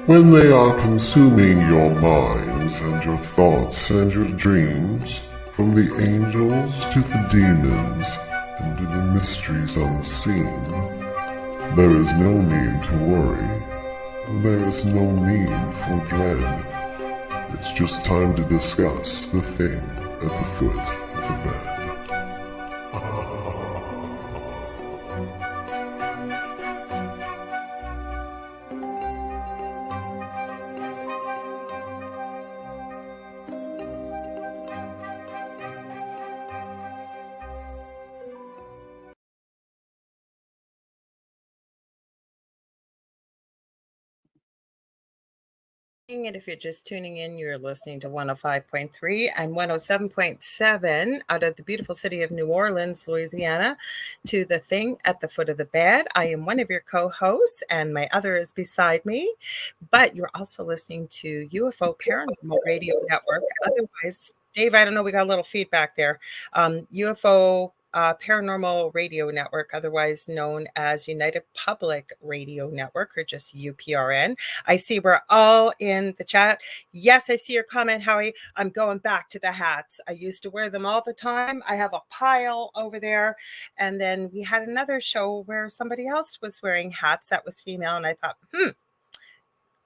when they are consuming your minds and your thoughts and your dreams, from the angels to the demons and to the mysteries unseen, there is no need to worry. There is no need for dread. It's just time to discuss the thing at the foot of the bed. And if you're just tuning in, you're listening to 105.3 and 107.7 out of the beautiful city of New Orleans, Louisiana, to the thing at the foot of the bed. I am one of your co-hosts, and my other is beside me. But you're also listening to UFO Paranormal Radio Network. Otherwise, Dave, I don't know, we got a little feedback there. UFO Paranormal Radio Network, otherwise known as United Public Radio Network, or just UPRN. I see we're all in the chat. Yes, I see your comment, Howie. I'm going back to the hats. I used to wear them all the time. I have a pile over there. And then we had another show where somebody else was wearing hats that was female. And I thought,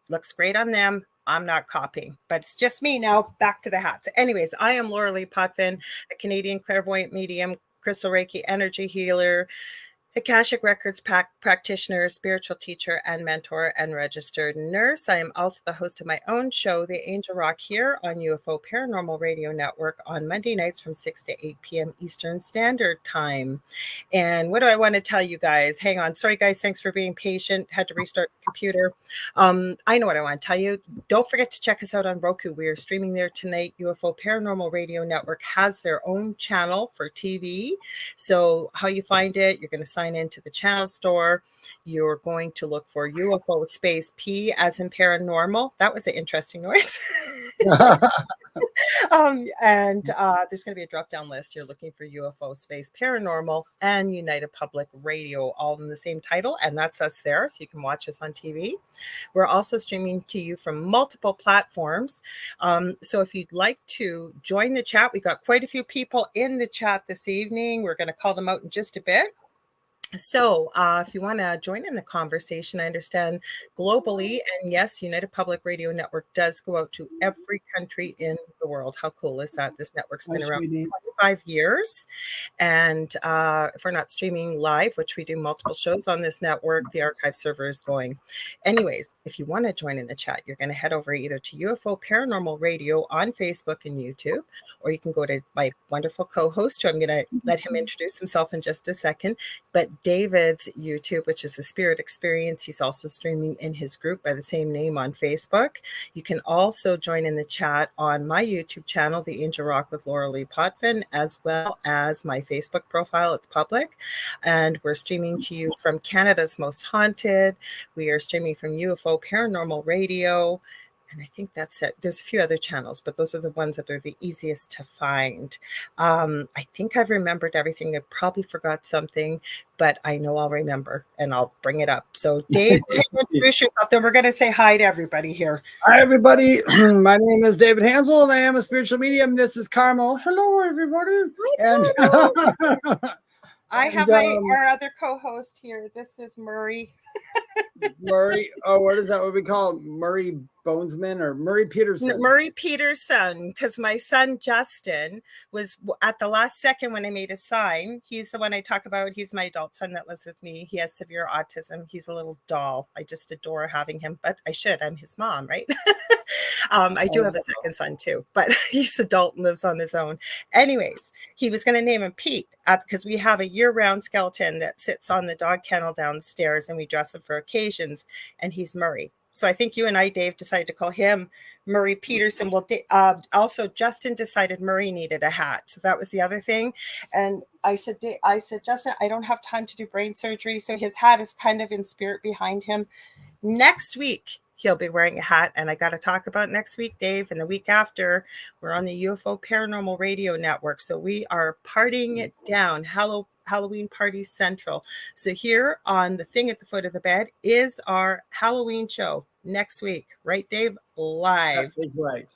looks great on them. I'm not copying, but it's just me now. Back to the hats. Anyways, I am Lorilei Potvin, a Canadian clairvoyant medium, crystal Reiki energy healer, Akashic Records practitioner, spiritual teacher, and mentor, and registered nurse. I am also the host of my own show, The Angel Rock, here on UFO Paranormal Radio Network on Monday nights from 6 to 8 p.m. Eastern Standard Time. And what do I want to tell you guys? Hang on. Sorry, guys. Thanks for being patient. Had to restart the computer. I know what I want to tell you. Don't forget to check us out on Roku. We are streaming there tonight. UFO Paranormal Radio Network has their own channel for TV. So how you find it, you're going to sign into the channel store. You're going to look for UFO space P as in paranormal. That was an interesting noise. There's going to be a drop-down list. You're looking for UFO space paranormal and United Public Radio, all in the same title, and that's us there, so you can watch us on TV. We're also streaming to you from multiple platforms. So if you'd like to join the chat, we got quite a few people in the chat this evening. We're going to call them out in just a bit. So if you want to join in the conversation, I understand globally, and yes, United Public Radio Network does go out to every country in the world. How cool is that? This network's been around 25 years. And if we're not streaming live, which we do multiple shows on this network, the archive server is going. Anyways, if you want to join in the chat, you're going to head over either to UFO Paranormal Radio on Facebook and YouTube, or you can go to my wonderful co-host, who I'm going to let him introduce himself in just a second. But David's YouTube, which is the Spirit Experience, he's also streaming in his group by the same name on Facebook. You can also join in the chat on my YouTube channel, The Angel Rock with Lorilei Potvin, as well as my Facebook profile. It's public. And we're streaming to you from Canada's Most Haunted. We are streaming from UFO Paranormal Radio. And I think that's it. There's a few other channels, but those are the ones that are the easiest to find. I think I've remembered everything. I probably forgot something, but I know I'll remember and I'll bring it up. So Dave, introduce yourself. Then we're going to say hi to everybody here. Hi, everybody. My name is David Hanzel, and I am a spiritual medium. This is Carmel. Hello, everybody. I have our other co-host here. This is Murray. Murray. Oh, what is that? What we call Murray Bonesman or Murray Peterson? Murray Peterson, because my son Justin was at the last second when I made a sign. He's the one I talk about. He's my adult son that lives with me. He has severe autism. He's a little doll. I just adore having him, but I should. I'm his mom, right? I do have a second son too, but he's adult and lives on his own. Anyways, he was going to name him Pete because we have a year-round skeleton that sits on the dog kennel downstairs, and we dress him for occasions, and he's Murray. So I think you and I, Dave, decided to call him Murray Peterson. Well, also Justin decided Murray needed a hat. So that was the other thing. And I said, Justin, I don't have time to do brain surgery. So his hat is kind of in spirit behind him. Next week, he'll be wearing a hat. And I got to talk about next week, Dave. And the week after, we're on the UFO Paranormal Radio Network. So we are partying it down. Halloween Party Central. So here on the thing at the foot of the bed is our Halloween show. next week, right, Dave? Live. That is right.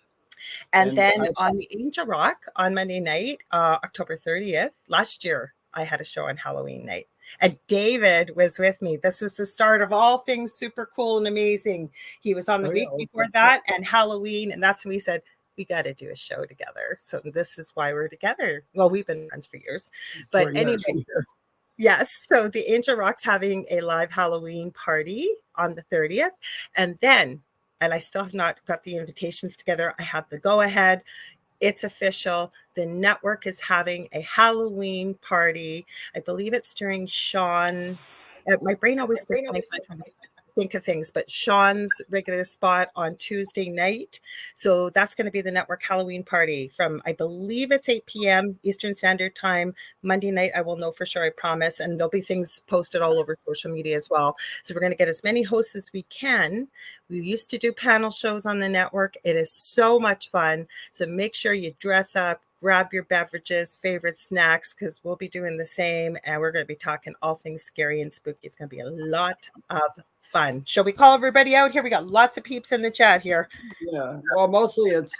And then on the Angel Rock on Monday night, October 30th, last year, I had a show on Halloween night. And David was with me. This was the start of all things super cool and amazing. He was on the week before that and Halloween. And that's when we said, we got to do a show together. So this is why we're together. Well, we've been friends for years. But anyway, yes. So the Angel Rock's having a live Halloween party on the 30th. And then, and I still have not got the invitations together, I have the go-ahead. It's official. The network is having a Halloween party. I believe it's during Sean. My brain always goes blank when I think of things, but Sean's regular spot on Tuesday night. So that's going to be the network Halloween party from, I believe it's 8 p.m. Eastern Standard Time. Monday night, I will know for sure, I promise. And there'll be things posted all over social media as well. So we're going to get as many hosts as we can. We used to do panel shows on the network. It is so much fun. So make sure you dress up, grab your beverages, favorite snacks, because we'll be doing the same. And we're going to be talking all things scary and spooky. It's going to be a lot of fun. Shall we call everybody out here? We got lots of peeps in the chat here. Yeah. Well, mostly it's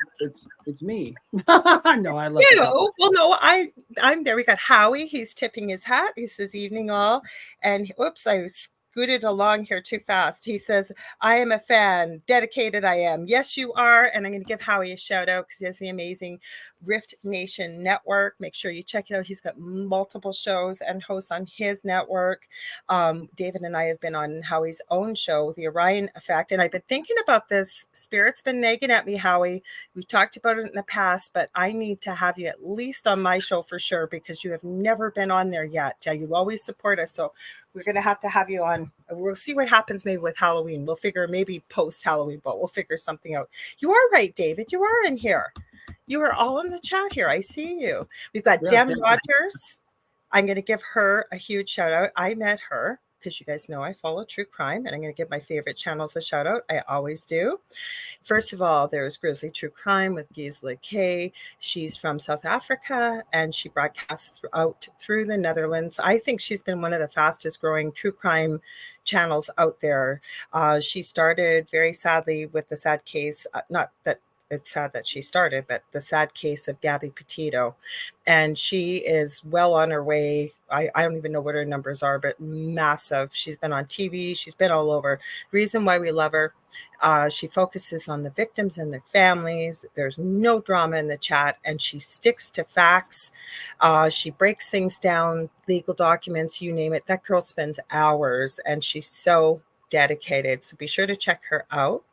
me. No, I love you. Well, no, I'm there. We got Howie. He's tipping his hat. He says evening all. And whoops, I was scooted along here too fast. He says, I am a fan. Dedicated I am. Yes, you are. And I'm going to give Howie a shout out because he has the amazing Rift Nation Network. Make sure you check it out. He's got multiple shows and hosts on his network. David and I have been on Howie's own show, The Orion Effect. And I've been thinking about this. Spirit's been nagging at me, Howie. We've talked about it in the past, but I need to have you at least on my show for sure because you have never been on there yet. You always support us. So we're going to have you on. We'll see what happens maybe with Halloween. We'll figure maybe post-Halloween, but we'll figure something out. You are right, David. You are in here. You are all in the chat here. I see you. We've got Dem Rogers. I'm going to give her a huge shout out. I met her because you guys know I follow true crime, and I'm going to give my favorite channels a shout out. I always do. First of all, there's Grizzly True Crime with Gisela K. She's from South Africa, and she broadcasts out through the Netherlands. I think she's been one of the fastest growing true crime channels out there. She started very sadly with the sad case, not that it's sad that she started, but the sad case of Gabby Petito. And she is well on her way. I don't even know what her numbers are, but massive. She's been on TV. She's been all over. Reason why we love her. She focuses on the victims and their families. There's no drama in the chat, and she sticks to facts. She breaks things down, legal documents, you name it. That girl spends hours, and she's so dedicated. So be sure to check her out.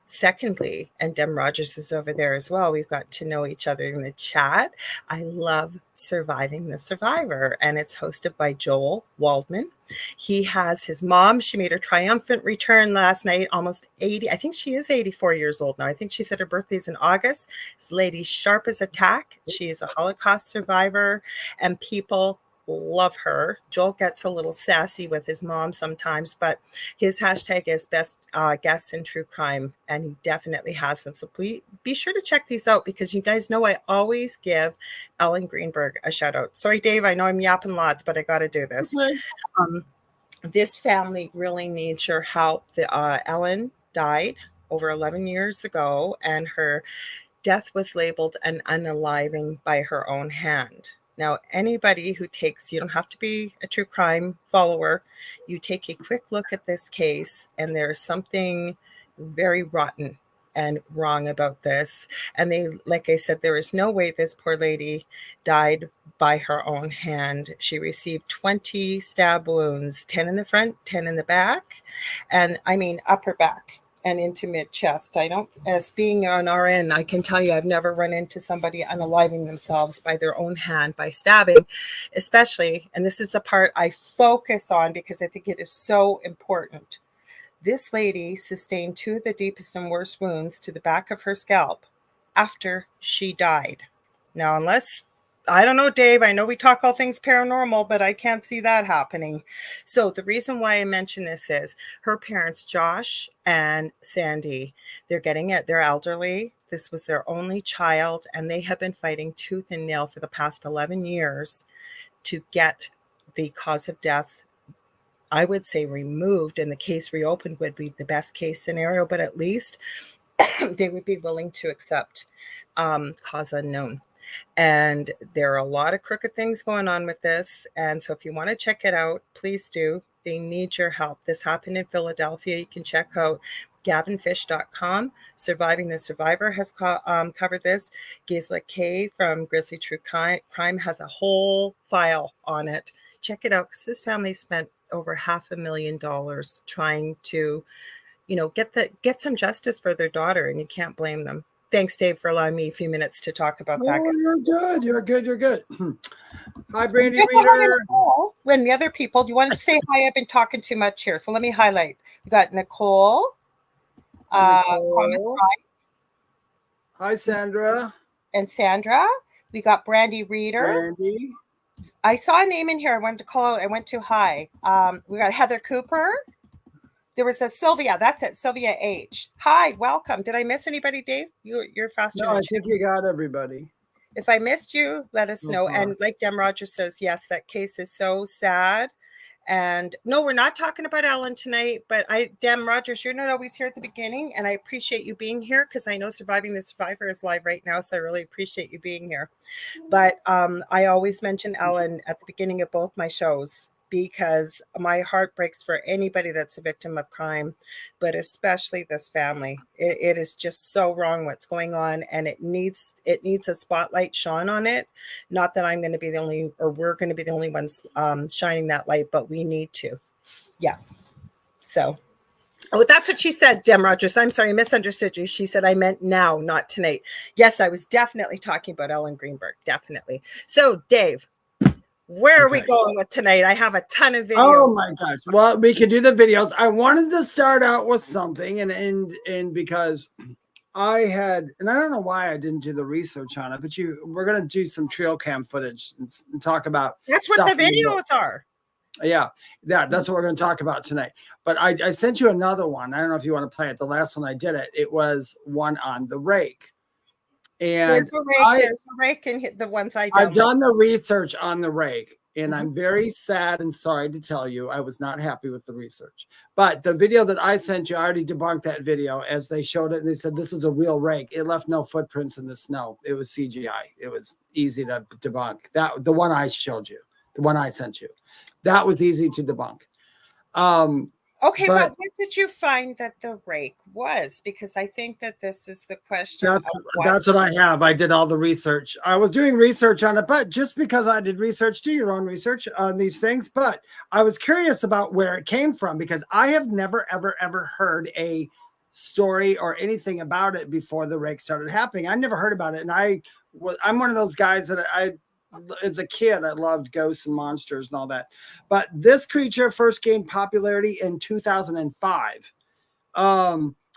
Secondly, and Dem Rogers is over there as well. We've got to know each other in the chat. I love Surviving the Survivor, and it's hosted by Joel Waldman. He has his mom. She made her triumphant return last night, almost 80. I think she is 84 years old now. I think she said her birthday's in August. This lady's sharp as a tack. She is a Holocaust survivor, and people love her. Joel gets a little sassy with his mom sometimes, but his hashtag is best guests in true crime, and he definitely has them. So please be sure to check these out because you guys know I always give Ellen Greenberg a shout out. Sorry, Dave, I know I'm yapping lots, but I got to do this. This family really needs your help. Ellen died over 11 years ago, and her death was labeled an unaliving by her own hand. Now, anybody who takes, you don't have to be a true crime follower, you take a quick look at this case, and there's something very rotten and wrong about this. And they, like I said, there is no way this poor lady died by her own hand. She received 20 stab wounds, 10 in the front, 10 in the back, and I mean upper back and into mid-chest. I don't, as being an RN, I can tell you I've never run into somebody unaliving themselves by their own hand by stabbing, especially, and this is the part I focus on because I think it is so important. This lady sustained 2 of the deepest and worst wounds to the back of her scalp after she died. Now, unless, I don't know, Dave, I know we talk all things paranormal, but I can't see that happening. So the reason why I mention this is her parents, Josh and Sandy, they're getting it. They're elderly. This was their only child, and they have been fighting tooth and nail for the past 11 years to get the cause of death I would say removed, and the case reopened would be the best case scenario, but at least they would be willing to accept cause unknown. And there are a lot of crooked things going on with this. And so if you want to check it out, please do. They need your help. This happened in Philadelphia. You can check out gavinfish.com. Surviving the Survivor has covered this. Gisela K from Grizzly True Crime has a whole file on it. Check it out, because this family spent over $500,000 trying to, get some justice for their daughter, and you can't blame them. Thanks, Dave, for allowing me a few minutes to talk about that. Oh, you're good. You're good. You're good. Hi, Brandy Reader. When the other people, do you want to say hi? I've been talking too much here, so let me highlight. We got Nicole. Hi, Sandra. And Sandra. We got Brandy Reader. Brandy. I saw a name in here I wanted to call out. I went too high. We got Heather Cooper. There was a Sylvia. That's it. Sylvia H. Hi, welcome. Did I miss anybody, Dave? You're faster. No, I think you got everybody. If I missed you, let us know. And like Dem Rogers says, yes, that case is so sad. And no, we're not talking about Ellen tonight, but Dem Rogers, you're not always here at the beginning, and I appreciate you being here, because I know Surviving the Survivor is live right now, so I really appreciate you being here. But I always mention Ellen at the beginning of both my shows, because my heart breaks for anybody that's a victim of crime, but especially this family. It is just so wrong what's going on, and it needs a spotlight shone on it. Not that I'm going to be the only, or we're going to be the only ones shining that light, but we need to. Yeah. So, that's what she said, Dem Rogers. I'm sorry, I misunderstood you. She said I meant now, not tonight. Yes, I was definitely talking about Ellen Greenberg. Definitely. So, Dave, where are we going with tonight? I have a ton of videos. Oh my gosh. Well, we could do the videos. I wanted to start out with something, and because I had, and I don't know why I didn't do the research on it, but we're going to do some trail cam footage and talk about. That's what the videos are. Yeah, that's what we're going to talk about tonight. But I sent you another one. I don't know if you want to play it. The last one I did it was one on the rake. And there's a rake and hit the ones I've done the research on the rake, and I'm very sad and sorry to tell you I was not happy with the research. But the video that I sent you, I already debunked that video as they showed it, and they said this is a real rake. It left no footprints in the snow. It was CGI. It was easy to debunk. That the one I showed you, the one I sent you, that was easy to debunk. Okay, but what did you find that the rake was? Because I think that this is the question. That's what I have. I did all the research. I was doing research on it, but just because I did research, do your own research on these things. But I was curious about where it came from, because I have never, ever heard a story or anything about it before the rake started happening. I never heard about it. And I'm one of those guys that as a kid, I loved ghosts and monsters and all that. But this creature first gained popularity in 2005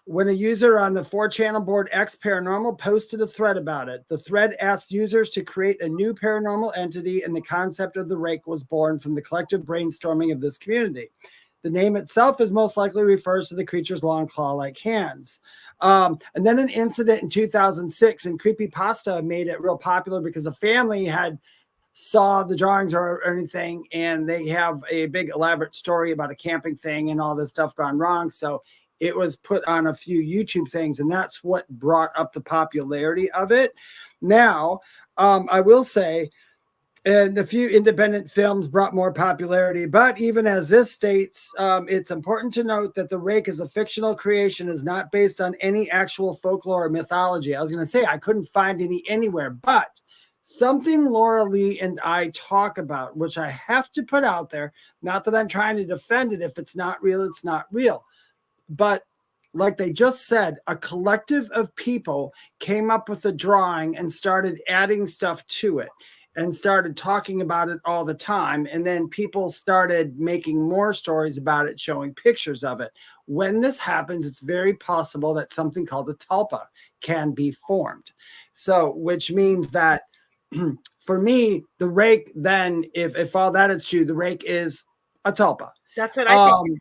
when a user on the 4channel board X Paranormal posted a thread about it. The thread asked users to create a new paranormal entity, and the concept of the rake was born from the collective brainstorming of this community. The name itself is most likely refers to the creature's long claw-like hands. And then an incident in 2006, and Creepypasta made it real popular because a family had saw the drawings or anything, and they have a big elaborate story about a camping thing and all this stuff gone wrong. So it was put on a few YouTube things, and that's what brought up the popularity of it. Now, I will say, and a few independent films brought more popularity, but even as this states, it's important to note that the rake is a fictional creation, is not based on any actual folklore or mythology. I was going to say I couldn't find any anywhere, but something Lorilei and I talk about, which I have to put out there, not that I'm trying to defend it. If it's not real, it's not real. But like they just said, a collective of people came up with a drawing and started adding stuff to it, and started talking about it all the time. And then people started making more stories about it, showing pictures of it. When this happens, it's very possible that something called a tulpa can be formed. So, which means that for me, the rake then, if all that is true, the rake is a tulpa. That's what I think.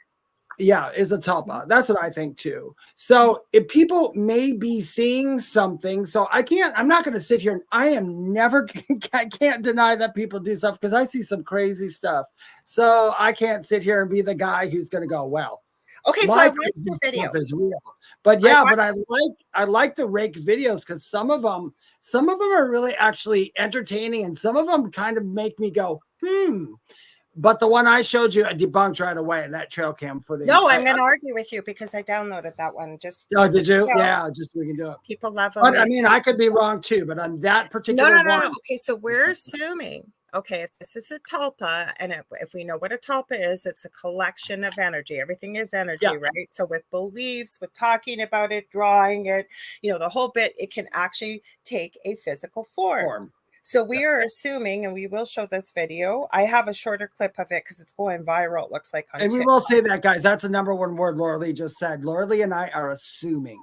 Yeah, is a tulpa. That's what I think too. So if people may be seeing something, so I'm not going to sit here and I am never, I can't deny that people do stuff because I see some crazy stuff. So I can't sit here and be the guy who's going to go, well, okay, so I watched your video. Is real. But yeah, I like the rake videos because some of them are really actually entertaining and some of them kind of make me go, But the one I showed you, I debunked right away. That trail cam footage. No, I'm going to argue with you because I downloaded that one. Oh, did you? Yeah, just we can do it. People love them. But I mean, I could be wrong too. But on that particular one, no. Okay, so we're assuming. Okay, if this is a tulpa, and if we know what a tulpa is, it's a collection of energy. Everything is energy, right? So with beliefs, with talking about it, drawing it, the whole bit, it can actually take a physical form. So we are assuming, and we will show this video. I have a shorter clip of it because it's going viral, it looks like. And we will say that, guys. That's the number one word Lorilei just said. Lorilei and I are assuming.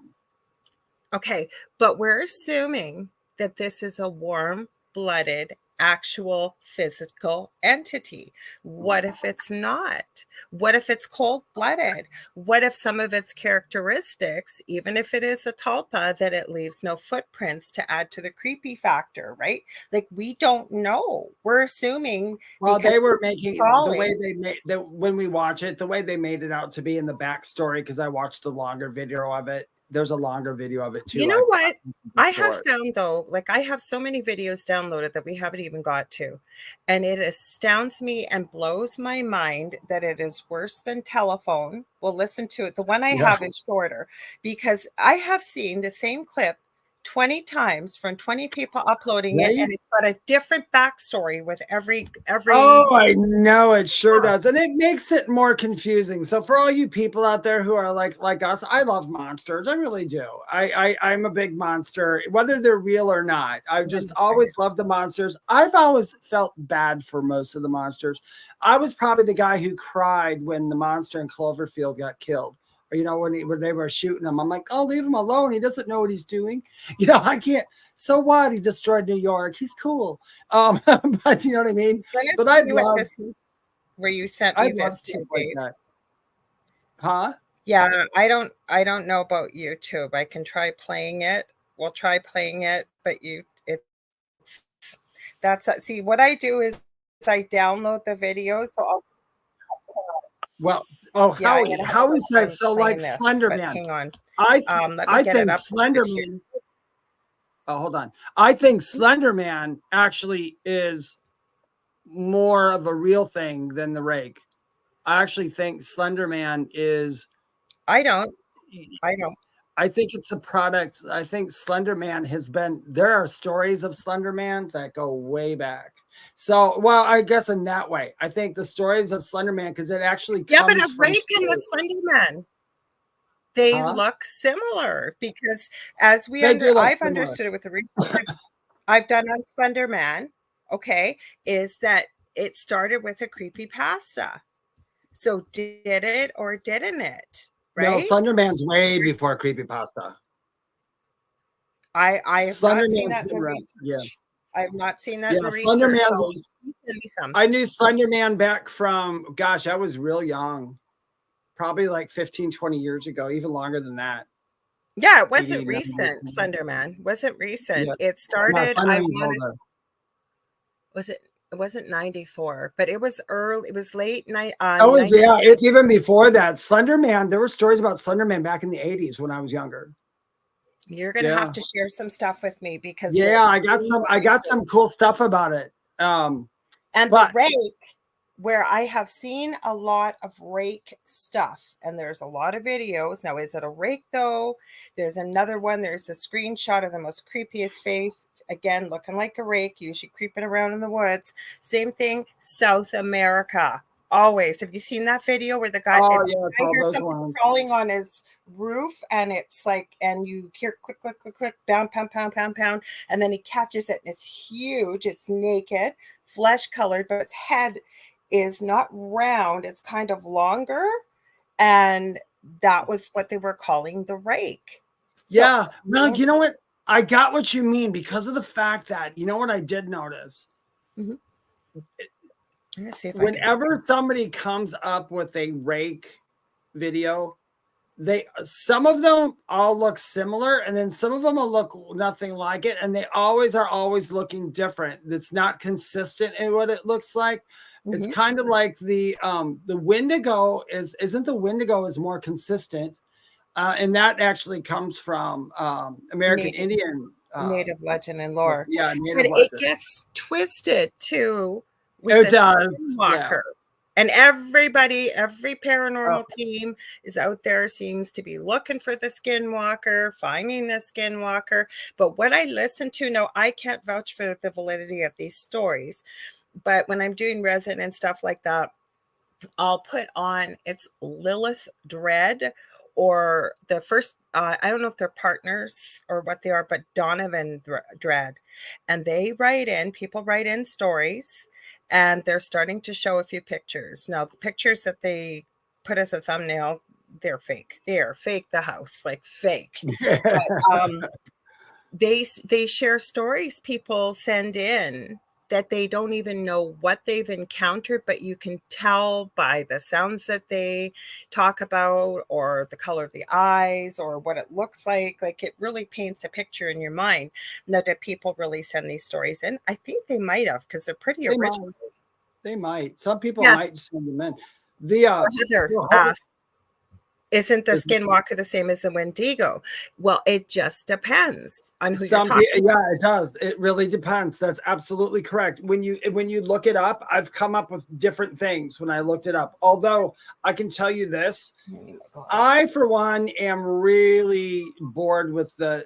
Okay, but we're assuming that this is a warm-blooded, actual physical entity. What if it's not? What if it's cold-blooded? What if some of its characteristics, even if it is a tulpa, that it leaves no footprints to add to the creepy factor, right? Like, we don't know. We're assuming. Well, they were making the way they made that when we watch it, the way they made it out to be in the backstory, because I watched the longer video of it. There's a longer video of it too. You know what? I have found though, like I have so many videos downloaded that we haven't even got to. And it astounds me and blows my mind that it is worse than telephone. We'll listen to it. The one I have is shorter because I have seen the same clip 20 times from 20 people uploading it, and it's got a different backstory with every. Oh, I know it sure does, and it makes it more confusing. So for all you people out there who are like us, I love monsters. I really do. I'm a big monster, whether they're real or not. I've just always loved the monsters. I've always felt bad for most of the monsters. I was probably the guy who cried when the monster in Cloverfield got killed. Or, when they were shooting him, I'm like, oh, leave him alone. He doesn't know what he's doing. I can't. So what? He destroyed New York. He's cool. But you know what I mean? But I love where you sent me this to like huh? Yeah, I don't know about YouTube. I can try playing it. We'll try playing it, but see what I do is I download the videos. So Howie says so, like Slender Man. Hang on. I think Slender Man. Oh, hold on. I think Slender Man actually is more of a real thing than the rake. I actually think Slender Man is. I don't. I think it's a product. I think Slender Man has been. There are stories of Slender Man that go way back. So, well, I guess in that way, I think the stories of Slender Man, because it actually comes but a rake and the Slender Man, they look similar because as I've understood it with the research I've done on Slender Man, is that it started with a creepypasta. So did it or didn't it? Right? No, Slender Man's way before creepypasta. I have not seen that in research. Yeah. I have not seen that in research. Slender Man. I knew Slender Man back from, gosh, I was real young. Probably like 15, 20 years ago, even longer than that. Yeah, it wasn't recent, Slender Man. Wasn't recent. Yeah. It started, it wasn't 94, but it was early, it was late night. It's even before that. Slender Man, there were stories about Slender Man back in the 80s when I was younger. You're gonna have to share some stuff with me because I got some cool stuff about it. The rake, where I have seen a lot of rake stuff, and there's a lot of videos. Now, is it a rake though? There's another one. There's a screenshot of the most creepiest face, again looking like a rake, usually creeping around in the woods. Same thing, South America. Always. Have you seen that video where the guy, hears something crawling on his roof, and it's like, and you hear click, click, click, click, pound, pound, pound, pound, pound, and then he catches it, and it's huge. It's naked, flesh colored, but its head is not round. It's kind of longer, and that was what they were calling the rake. So, well, you know what? I got what you mean because of the fact that, you know what I did notice? Mm-hmm. Let me see if whenever somebody comes up with a rake video, some of them all look similar, and then some of them will look nothing like it, and they are always looking different. It's not consistent in what it looks like. It's kind of like the Wendigo isn't the Wendigo is more consistent, and that actually comes from American Indian Native legend and lore. Yeah, but legend. It gets twisted too. With it does. Skinwalker. Yeah. And every paranormal team is out there, seems to be looking for the skinwalker, finding the skinwalker. But what I listen to, no, I can't vouch for the validity of these stories. But when I'm doing resin and stuff like that, I'll put on, it's Lilith Dread, or the first, I don't know if they're partners or what they are, but Donovan Dread. And people write in stories. And they're starting to show a few pictures. Now, the pictures that they put as a thumbnail, they're fake. They're fake, the house, like fake. But, they share stories people send in that they don't even know what they've encountered, but you can tell by the sounds that they talk about, or the color of the eyes, or what it looks like. Like, it really paints a picture in your mind. Now, do people really send these stories in? I think they might have, because they're pretty original. They might. Some people might send them in. Heather asked, isn't the skinwalker the same as the Wendigo? Well, it just depends on who you're talking about. Yeah, it does. It really depends. That's absolutely correct. When you look it up, I've come up with different things when I looked it up. Although I can tell you this, I, for one, am really bored with the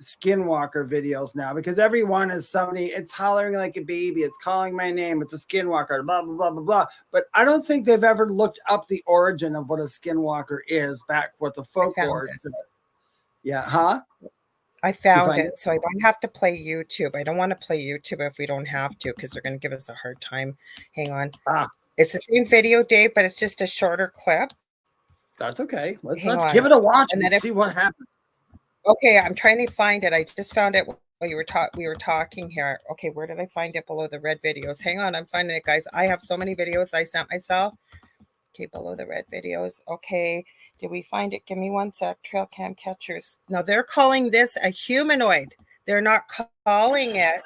skinwalker videos now, because every one is somebody, it's hollering like a baby, it's calling my name, it's a skinwalker, blah, blah, blah, blah, blah. But I don't think they've ever looked up the origin of what a skinwalker is, back with the folklore. I found it, so I don't have to play YouTube. I don't want to play YouTube if we don't have to, because they're going to give us a hard time. Hang on. It's the same video, Dave, but it's just a shorter clip. That's okay. Let's give it a watch and then see what happens. Okay, I'm trying to find it. I just found it while we were talking here. Okay, where did I find it? Below the red videos. Hang on, I'm finding it, guys. I have so many videos I sent myself. Okay, below the red videos. Okay, did we find it? Give me one sec. Trail cam catchers. Now, they're calling this a humanoid. They're not calling it.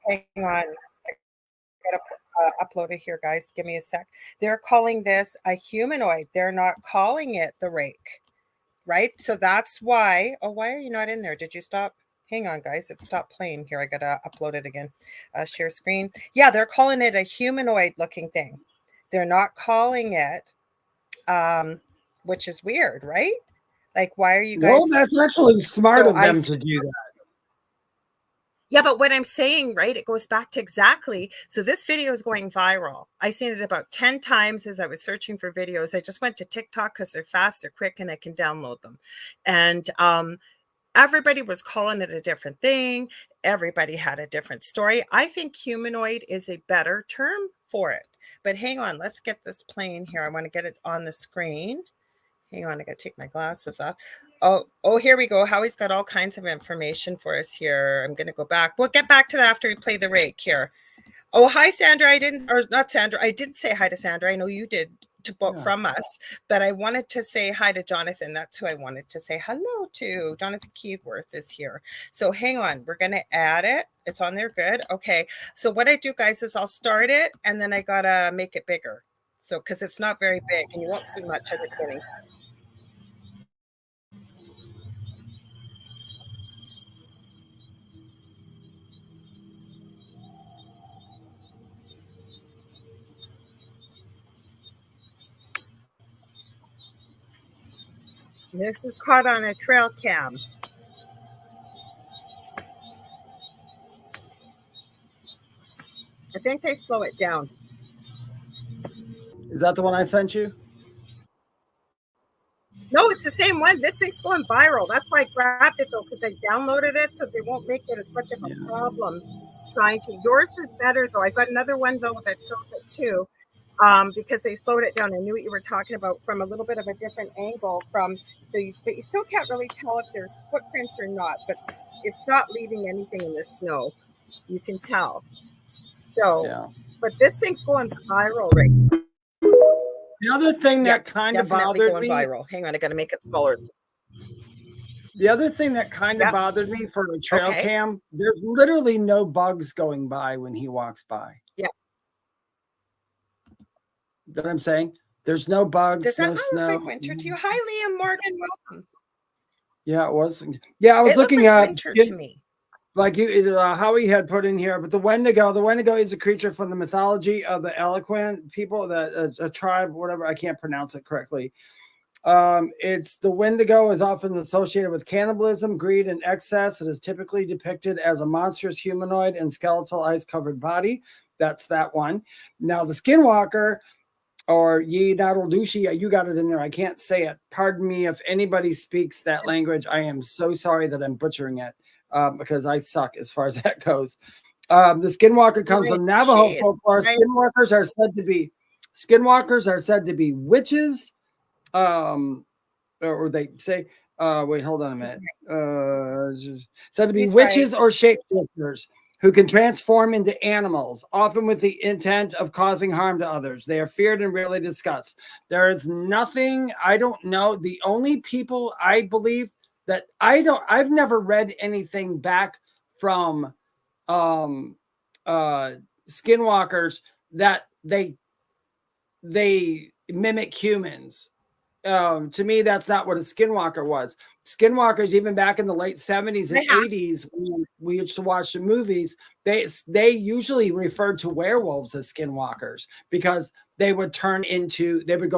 Hang on. I gotta upload it here, guys. Give me a sec. They're calling this a humanoid. They're not calling it the rake, right? So that's why. Oh, why are you not in there? Did you stop? Hang on, guys. It stopped playing here. I gotta upload it again. Share screen. Yeah, they're calling it a humanoid looking thing. They're not calling it, which is weird, right? Like, why are you guys? Well, that's actually smart of them to do that. Yeah, but what I'm saying, right, it goes back to exactly. So this video is going viral. I seen it about 10 times as I was searching for videos. I just went to TikTok because they're fast, they're quick, and I can download them. And everybody was calling it a different thing. Everybody had a different story. I think humanoid is a better term for it. But hang on, let's get this playing here. I want to get it on the screen. Hang on, I got to take my glasses off. Oh, here we go. Howie's got all kinds of information for us here. I'm going to go back. We'll get back to that after we play the rake here. Oh, hi, Sandra. I didn't say hi to Sandra. I know you did from us, but I wanted to say hi to Jonathan. That's who I wanted to say hello to. Jonathan Keithworth is here. So hang on. We're going to add it. It's on there. Good. Okay. So what I do, guys, is I'll start it, and then I got to make it bigger. So, because it's not very big, and you won't see much at the beginning. This is caught on a trail cam. I think they slow it down. Is that the one I sent you? No, it's the same one. This thing's going viral. That's why I grabbed it, though, because I downloaded it, so they won't make it as much of a problem trying to. Yours is better, though. I got another one, though, that shows it, too, because they slowed it down. I knew what you were talking about from a little bit of a different angle. But you still can't really tell if there's footprints or not, but it's not leaving anything in the snow. You can tell. So, But this thing's going viral right now. The other thing that kind of definitely bothered going me, viral. Hang on, I got to make it smaller. the other thing that kind of Yep. bothered me for a trail Okay. cam, there's literally no bugs going by when he walks by. Yeah. You know what I'm saying? There's no bugs, Does that no not snow. look like winter to you? Hi, Liam Morgan. Welcome. Yeah, it was. Yeah, I was It looked looking like at winter to me. like you, Howie had put in here, but the Wendigo. The Wendigo is a creature from the mythology of the eloquent people, that a tribe, whatever. I can't pronounce it correctly. It's the Wendigo is often associated with cannibalism, greed, and excess. It is typically depicted as a monstrous humanoid and skeletal ice-covered body. That's that one. Now the Skinwalker, or Ye Naddledushi, you got it in there. I can't say it. Pardon me if anybody speaks that language. I am so sorry that I'm butchering it, because I suck as far as that goes. The Skinwalker comes from Navajo folklore. Skinwalkers are said to be witches. Or they say, wait, hold on a minute. Said to be witches or shapeshifters who can transform into animals, often with the intent of causing harm to others. They are feared and rarely discussed. There is nothing, I don't know. The only people I believe that I've never read anything back from skinwalkers that they mimic humans. To me, that's not what a skinwalker was. Skinwalkers, even back in the late 70s and 80s, when we used to watch the movies, they usually referred to werewolves as skinwalkers because they would go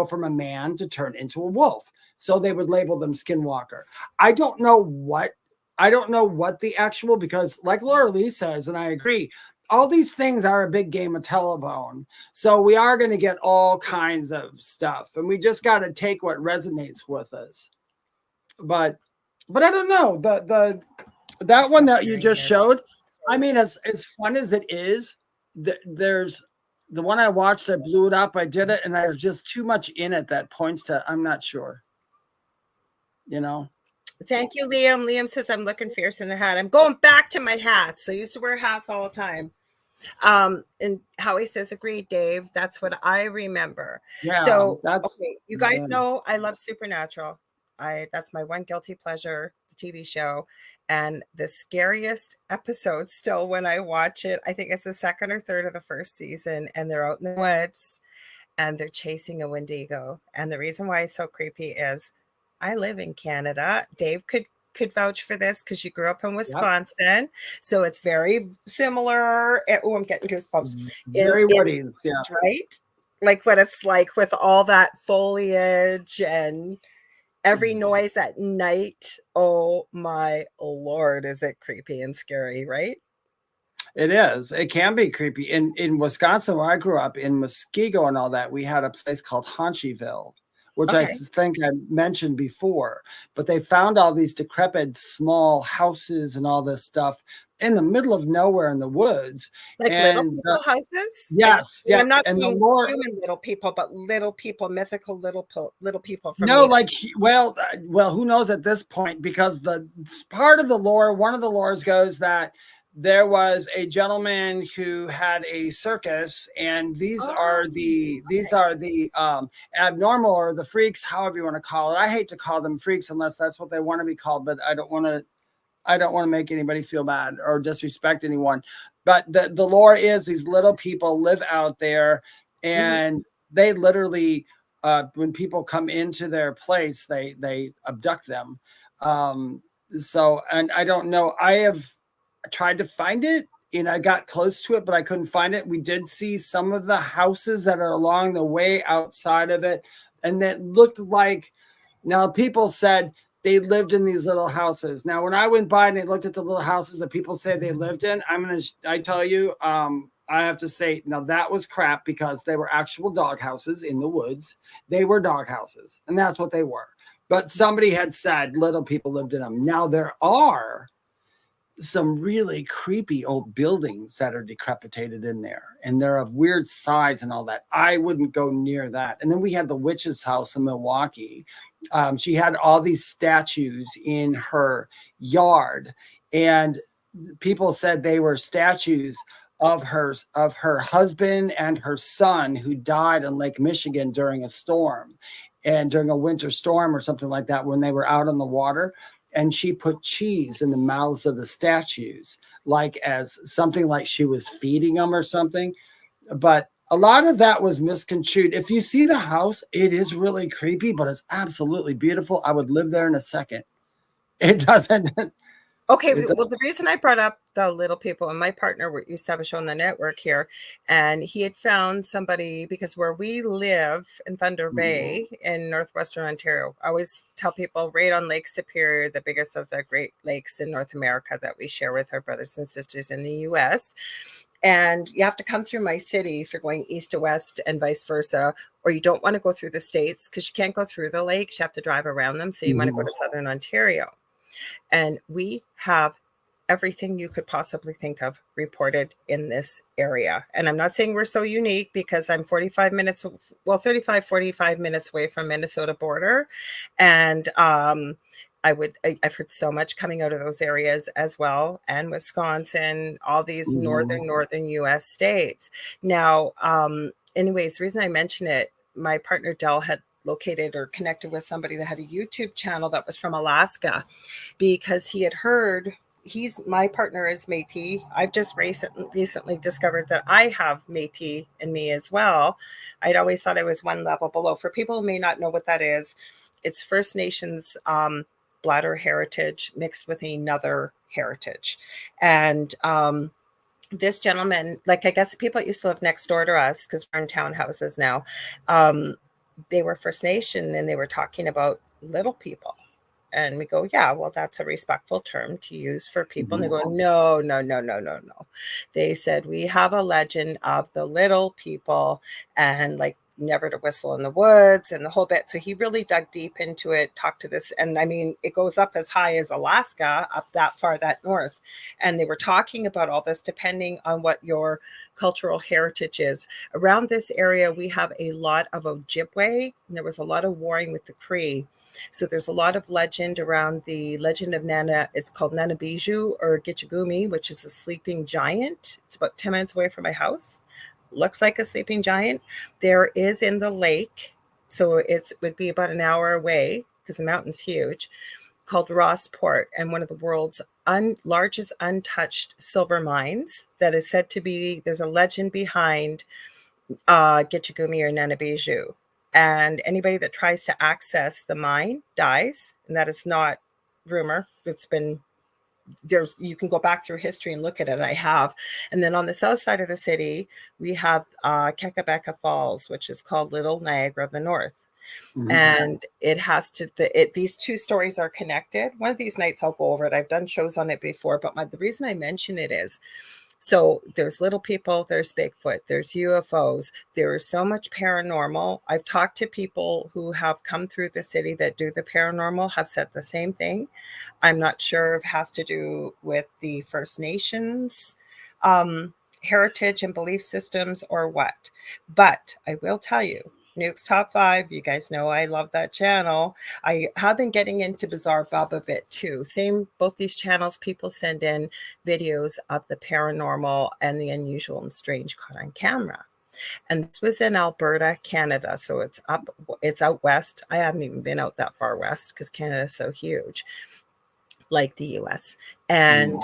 from a man to turn into a wolf. So they would label them skinwalker. I don't know what the actual, because like Lorilei says, and I agree, all these things are a big game of telephone. So we are going to get all kinds of stuff, and we just got to take what resonates with us. But I don't know, that one that you just showed. I mean, as fun as it is, there's the one I watched. I blew it up. I did it, and there's just too much in it that points to, I'm not sure. You know. Thank you, Liam. Liam says I'm looking fierce in the hat. I'm going back to my hats. I used to wear hats all the time. And Howie says, agreed, Dave. That's what I remember. Yeah. So okay, you guys know I love Supernatural. That's my one guilty pleasure, the TV show. And the scariest episode still when I watch it, I think it's the second or third of the first season, and they're out in the woods and they're chasing a Wendigo. And the reason why it's so creepy is I live in Canada. Dave could vouch for this because you grew up in Wisconsin. Yep. So it's very similar. Oh, I'm getting goosebumps. Very woody, yeah. Right? Like what it's like with all that foliage and every noise at night. Oh my Lord, is it creepy and scary, right? It is. It can be creepy. In Wisconsin, where I grew up, in Muskego and all that, we had a place called Haunchyville, which I think I mentioned before. But they found all these decrepit small houses and all this stuff in the middle of nowhere in the woods. Like little people houses? Yes. Yeah. I'm not being human little people, but little people, mythical little people. From well, who knows at this point, because the part of the lore, one of the lores goes that there was a gentleman who had a circus, and these are the abnormal, or the freaks, however you want to call it. I hate to call them freaks unless that's what they want to be called, but I don't want to make anybody feel bad or disrespect anyone. But the lore is these little people live out there, and they literally, when people come into their place, they abduct them. So, and I don't know, I have tried to find it, and I got close to it, but I couldn't find it. We did see some of the houses that are along the way outside of it, and that looked like, now people said they lived in these little houses. Now, when I went by and they looked at the little houses that people say they lived in, I tell you, I have to say, now that was crap, because they were actual dog houses in the woods. They were dog houses, and that's what they were. But somebody had said little people lived in them. Now, there are some really creepy old buildings that are decrepitated in there, and they're of weird size and all that. I wouldn't go near that. And then we had the witch's house in Milwaukee. She had all these statues in her yard, and people said they were statues of her husband and her son who died in Lake Michigan during a storm, and during a winter storm or something like that, when they were out on the water. And she put cheese in the mouths of the statues, like as something like she was feeding them or something. But a lot of that was misconstrued. If you see the house, it is really creepy, but it's absolutely beautiful. I would live there in a second. It doesn't. Okay, well, the reason I brought up the little people, and my partner used to have a show on the network here, and he had found somebody, because where we live in Thunder Bay in northwestern Ontario, I always tell people right on Lake Superior, the biggest of the Great Lakes in North America that we share with our brothers and sisters in the US. And you have to come through my city if you're going east to west and vice versa, or you don't want to go through the states because you can't go through the lakes. You have to drive around them. So you want to go to southern Ontario. And we have everything you could possibly think of reported in this area. And I'm not saying we're so unique, because I'm 45 minutes away from Minnesota border. And I've heard so much coming out of those areas as well, and Wisconsin, all these northern US states. Now, anyways, the reason I mention it, my partner Dell had located or connected with somebody that had a YouTube channel that was from Alaska, because he had heard, my partner is Métis. I've just recently discovered that I have Métis in me as well. I'd always thought I was one level below. For people who may not know what that is, it's First Nations bladder heritage mixed with another heritage. And this gentleman, like, I guess the people that used to live next door to us, because we're in townhouses now, they were First Nation, and they were talking about little people. And we go, yeah, well, that's a respectful term to use for people. And they go, no. They said, we have a legend of the little people, and like never to whistle in the woods and the whole bit. So he really dug deep into it, talked to this. And I mean, it goes up as high as Alaska, up that far, that north. And they were talking about all this depending on what your cultural heritage is. Around this area, we have a lot of Ojibwe, and there was a lot of warring with the Cree. So there's a lot of legend around the legend of Nana. It's called Nanabiju or Gitchagumi, which is a sleeping giant. It's about 10 minutes away from my house. Looks like a sleeping giant. There is in the lake, so it would be about an hour away because the mountain's huge, called Rossport, and one of the world's largest untouched silver mines that is said to be, there's a legend behind Gitchagumi or Nanabiju. And anybody that tries to access the mine dies. And that is not rumor. It's been, you can go back through history and look at it. I have. And then on the south side of the city, we have Kekabeka Falls, which is called Little Niagara of the North. And it has to, these two stories are connected. One of these nights I'll go over it. I've done shows on it before, but the reason I mention it is, so there's little people, there's Bigfoot, there's UFOs, there is so much paranormal. I've talked to people who have come through the city that do the paranormal, have said the same thing. I'm not sure if it has to do with the First Nations heritage and belief systems or what. But I will tell you, Nuke's Top 5, you guys know I love that channel. I have been getting into Bizarre Bob a bit too. Both these channels, people send in videos of the paranormal and the unusual and strange caught on camera. And this was in Alberta, Canada. So it's out west. I haven't even been out that far west because Canada is so huge, like the US. And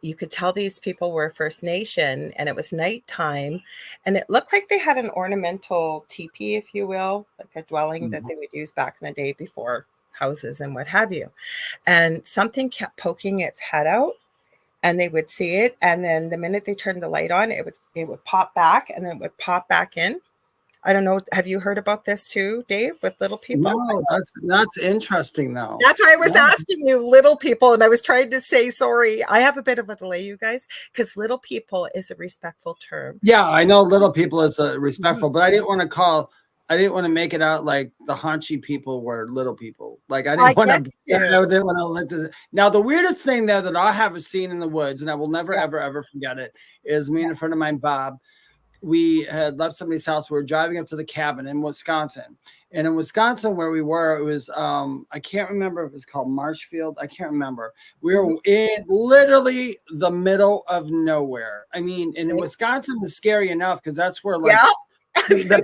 you could tell these people were First Nation, and it was nighttime, and it looked like they had an ornamental teepee, if you will, like a dwelling that they would use back in the day before houses and what have you. And something kept poking its head out, and they would see it. And then the minute they turned the light on, it would pop back, and then it would pop back in. I don't know. Have you heard about this too, Dave, with little people? No, that's interesting though. That's why I was asking you, little people, and I was trying to say, sorry, I have a bit of a delay, you guys, because little people is a respectful term. Yeah, I know little people is respectful, but I didn't want to make it out like the Haunchy people were little people. Like I didn't want to. Now the weirdest thing there that I have seen in the woods, and I will never ever forget it, is me and a friend of mine, Bob. We had left somebody's house. We were driving up to the cabin in Wisconsin, And in Wisconsin, where we were, it was I can't remember if it was called Marshfield. I can't remember. We were in literally the middle of nowhere. I mean, and in Wisconsin is scary enough because that's where like the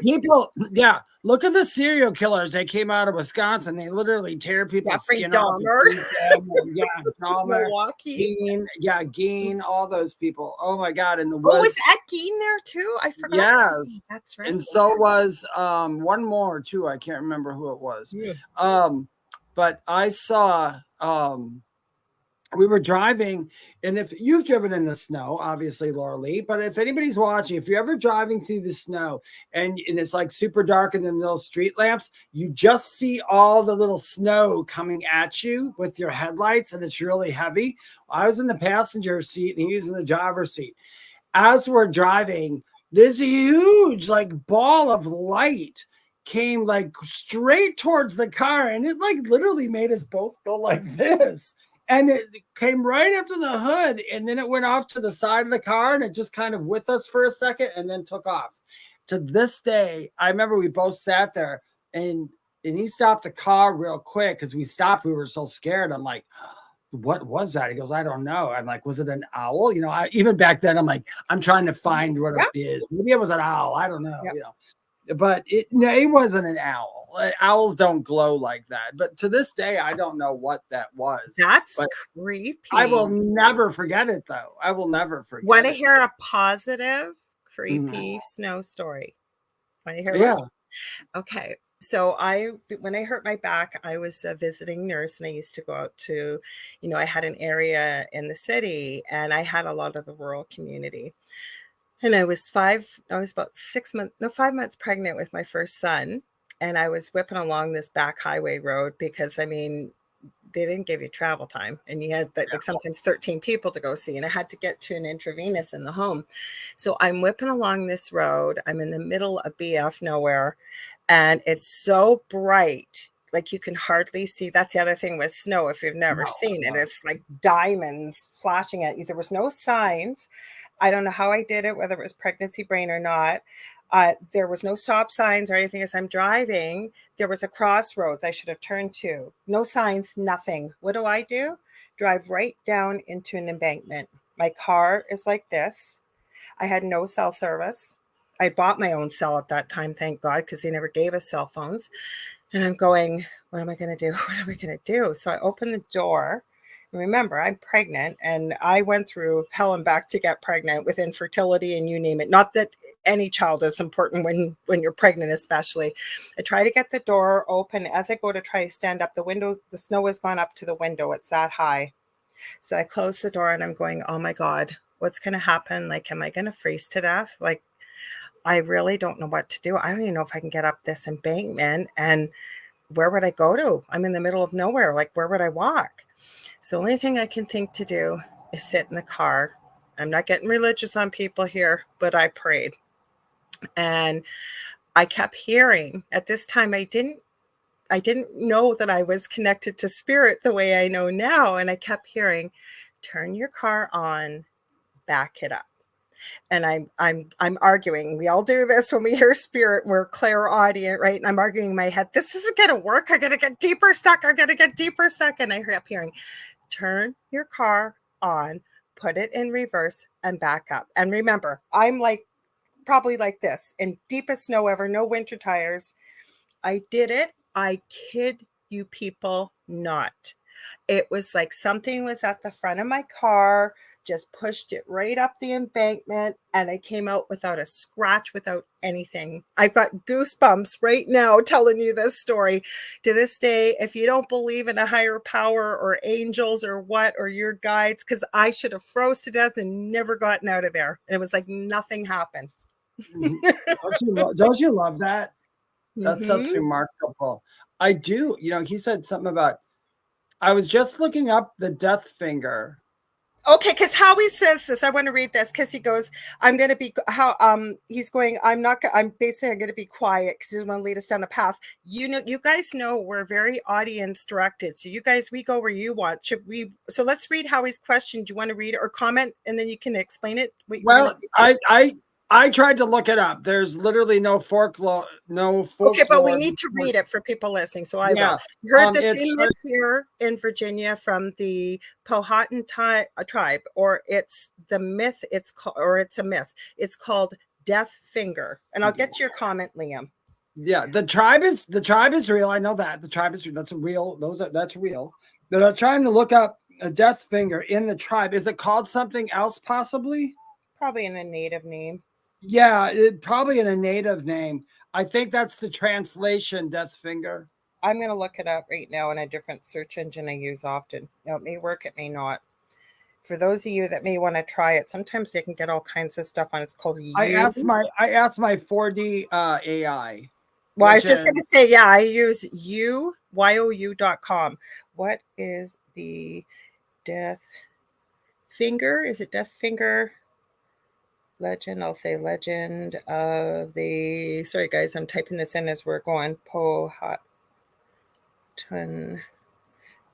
people, yeah. Look at the serial killers that came out of Wisconsin. They literally tear people's skin off. Yeah, Dahmer, Milwaukee. Gein, all those people. Oh my God, in the woods. Oh, was Ed Gein there too? I forgot. Yes, that's right. And so was one more too. I can't remember who it was. Yeah. But I saw we were driving, and if you've driven in the snow, obviously, Lorilei, but if anybody's watching, if you're ever driving through the snow and it's like super dark and then little street lamps, you just see all the little snow coming at you with your headlights, and it's really heavy. I was in the passenger seat and he was in the driver's seat. As we're driving, this huge like ball of light came like straight towards the car, and it like literally made us both go like this. And it came right up to the hood, and then it went off to the side of the car, and it just kind of with us for a second and then took off. To this day, I remember we both sat there, and he stopped the car real quick because we stopped. We were so scared. I'm like, what was that? He goes, I don't know. I'm like, was it an owl? You know, even back then, I'm like, I'm trying to find what it is. Maybe it was an owl. I don't know. You know, but it wasn't an owl. Owls don't glow like that. But to this day, I don't know what that was. That's creepy. I will never forget it, though. I will never forget. Want to hear a positive, creepy snow story? Want to hear? Yeah. One? Okay. So when I hurt my back, I was a visiting nurse, and I used to go out to, I had an area in the city, and I had a lot of the rural community. And I was 5 months pregnant with my first son. And I was whipping along this back highway road because, I mean, they didn't give you travel time, and you had like sometimes 13 people to go see, and I had to get to an intravenous in the home. So I'm whipping along this road. I'm in the middle of BF nowhere, and it's so bright, like you can hardly see. That's the other thing with snow. If you've never seen it, it's like diamonds flashing at you. There was no signs. I don't know how I did it, whether it was pregnancy brain or not. There was no stop signs or anything. As I'm driving, there was a crossroads I should have turned to. No signs, nothing. What do? Drive right down into an embankment. My car is like this. I had no cell service. I bought my own cell at that time, thank God, because they never gave us cell phones. And I'm going, what am I going to do? What am I going to do? So I open the door. Remember, I'm pregnant, and I went through hell and back to get pregnant with infertility and you name it. Not that any child is important when you're pregnant, especially. I try to get the door open. As I go to try to stand up, the window, the snow has gone up to the window. It's that high. So I close the door, and I'm going, oh my God, what's going to happen? Like, am I going to freeze to death? Like, I really don't know what to do. I don't even know if I can get up this embankment, and where would I go to? I'm in the middle of nowhere. Like, where would I walk? So the only thing I can think to do is sit in the car. I'm not getting religious on people here, but I prayed. And I kept hearing, at this time, I didn't know that I was connected to spirit the way I know now. And I kept hearing, turn your car on, back it up. And I'm arguing. We all do this when we hear spirit. We're clairaudient, right? And I'm arguing in my head, this isn't going to work. I'm going to get deeper stuck. And I kept hearing, turn your car on, put it in reverse, and back up. And remember, I'm like probably like this in deepest snow ever, no winter tires. I did it. I kid you people not. It was like something was at the front of my car, just pushed it right up the embankment, and I came out without a scratch, without anything. I've got goosebumps right now telling you this story. To this day, if you don't believe in a higher power or angels or what, or your guides, because I should have froze to death and never gotten out of there. And it was like nothing happened. Don't you love that? That's such remarkable. I do. He said something about, I was just looking up the death finger. Okay, because Howie says this. I want to read this because he goes, I'm going to be, he's going, I'm going to be quiet because he's going to lead us down a path. You guys know we're very audience directed. So you guys, we go where you want. So let's read Howie's question. Do you want to read it or comment, and then you can explain it? Well, I tried to look it up. There's literally no folklore. Okay, but we need to read it for people listening, so I will. You heard the same myth here in Virginia from the Powhatan tribe, or it's the myth. It's a myth. It's called Death Finger, and I'll get to your comment, Liam. Yeah, the tribe is real. I know that the tribe is that's real. That's real. But I'm trying to look up a Death Finger in the tribe. Is it called something else? Possibly. Probably in a native name. Yeah, probably in a native name. I think that's the translation, Death Finger. I'm going to look it up right now in a different search engine I use often. Now, it may work, it may not. For those of you that may want to try it, sometimes they can get all kinds of stuff on. It's called You. I asked my 4D AI. Well, I was just going to say, yeah, I use you.com. What is the Death Finger? Is it Death Finger legend? I'll say legend of the, sorry guys, I'm typing this in as we're going. Powhatan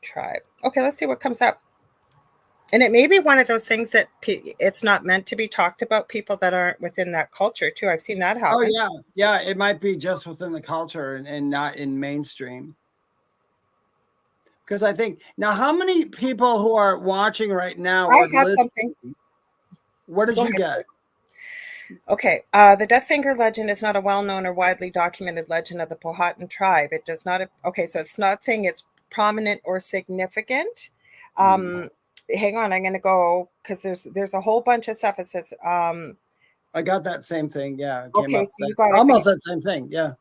tribe. Okay, let's see what comes up. And it may be one of those things that it's not meant to be talked about, people that aren't within that culture too. I've seen that happen. Oh yeah, it might be just within the culture and not in mainstream. Because I think now, how many people who are watching right now? I have something. What did you get? Okay, the Death Finger legend is not a well-known or widely documented legend of the Powhatan tribe. It does not. Okay, so it's not saying it's prominent or significant. Hang on, I'm going to go because there's a whole bunch of stuff. It says. I got that same thing. Yeah. Okay, so you got almost that same thing. Yeah.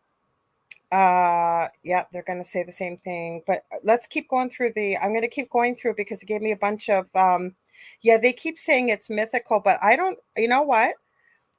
Yeah, they're going to say the same thing, but let's keep going through I'm going to keep going through because it gave me a bunch of. Yeah, they keep saying it's mythical, but I don't. You know what?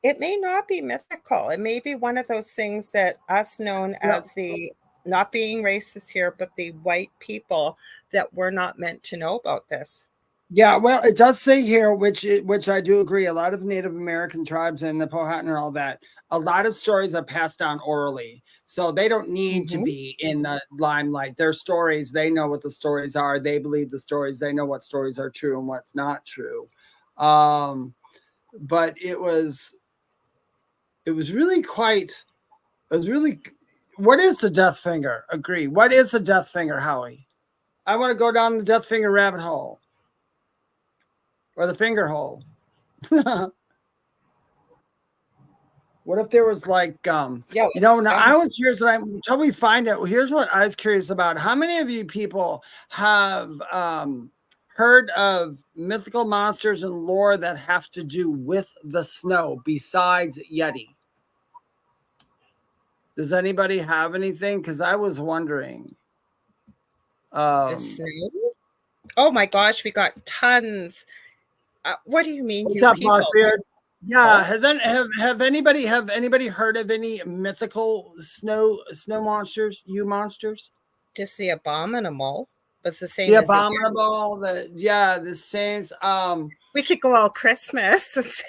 It may not be mythical. It may be one of those things that us known as the, not being racist here, but the white people that we're not meant to know about this. Yeah, well, it does say here, which I do agree. A lot of Native American tribes and the Powhatan and all that, a lot of stories are passed down orally. So they don't need to be in the limelight. Their stories, they know what the stories are. They believe the stories. They know what stories are true and what's not true. But it was really what is the Death Finger? Agree. What is the Death Finger, Howie? I want to go down the Death Finger rabbit hole. Or the finger hole. What if there was like now until we find out, here's what I was curious about. How many of you people have heard of mythical monsters and lore that have to do with the snow besides Yeti? Does anybody have anything? Because I was wondering. The snow? Oh my gosh, we got tons. What do you mean? What's up, Blackbeard? Yeah, have anybody heard of any mythical snow monsters? You monsters? Just the abominable. It's the same. The abominable. The same. We could go all Christmas.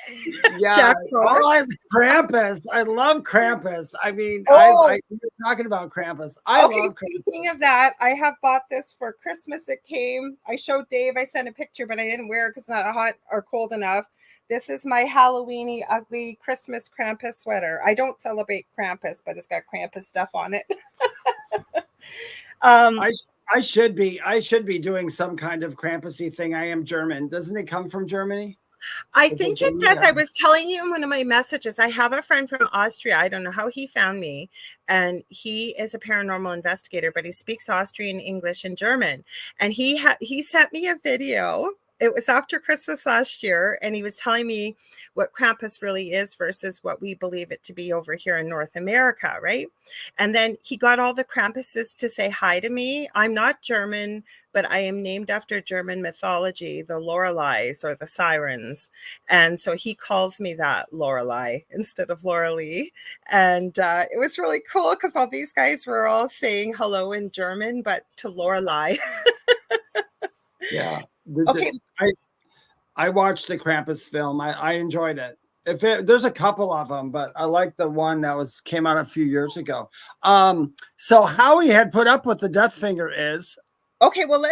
Yeah, Krampus. I love Krampus. I mean, you're talking about Krampus. I love Krampus. Speaking of that, I have bought this for Christmas. It came. I showed Dave. I sent a picture, but I didn't wear it because it's not hot or cold enough. This is my Halloweeny ugly Christmas Krampus sweater. I don't celebrate Krampus, but it's got Krampus stuff on it. I should be doing some kind of Krampusy thing. I am German. Doesn't it come from Germany? I think it does. I was telling you in one of my messages, I have a friend from Austria. I don't know how he found me. And he is a paranormal investigator, but he speaks Austrian, English, and German. And he sent me a video. It was after Christmas last year, and he was telling me what Krampus really is versus what we believe it to be over here in North America, right? And then he got all the Krampuses to say hi to me. I'm not German, but I am named after German mythology, the Lorelei's or the sirens. And so he calls me that, Lorelei, instead of Lorilei. And it was really cool because all these guys were all saying hello in German, but to Lorelei. Yeah. Okay. I watched the Krampus film. I enjoyed it. There's a couple of them, but I like the one that came out a few years ago. So Howie had put up with the Death Finger is. Okay, well,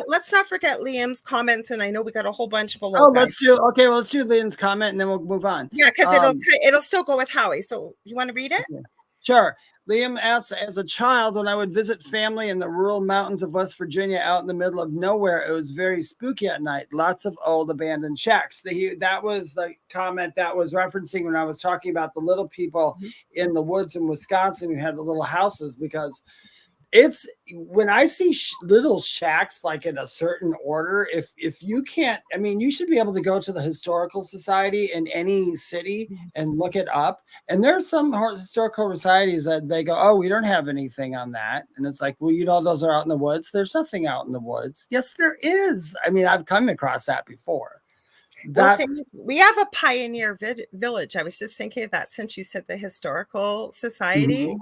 let's not forget Liam's comments, and I know we got a whole bunch below. Oh, let's do Liam's comment, and then we'll move on. Yeah, because it'll still go with Howie. So you want to read it? Okay. Sure. Liam asks, as a child, when I would visit family in the rural mountains of West Virginia out in the middle of nowhere, it was very spooky at night. Lots of old abandoned shacks. That was the comment that was referencing when I was talking about the little people in the woods in Wisconsin who had the little houses, because it's when I see little shacks like in a certain order, if you can't, I mean, you should be able to go to the historical society in any city and look it up. And there's some historical societies that they go, oh, we don't have anything on that. And it's like, well, you know, those are out in the woods. There's nothing out in the woods. Yes, there is. I mean, I've come across that before. We have a pioneer village. I was just thinking of that since you said the historical society.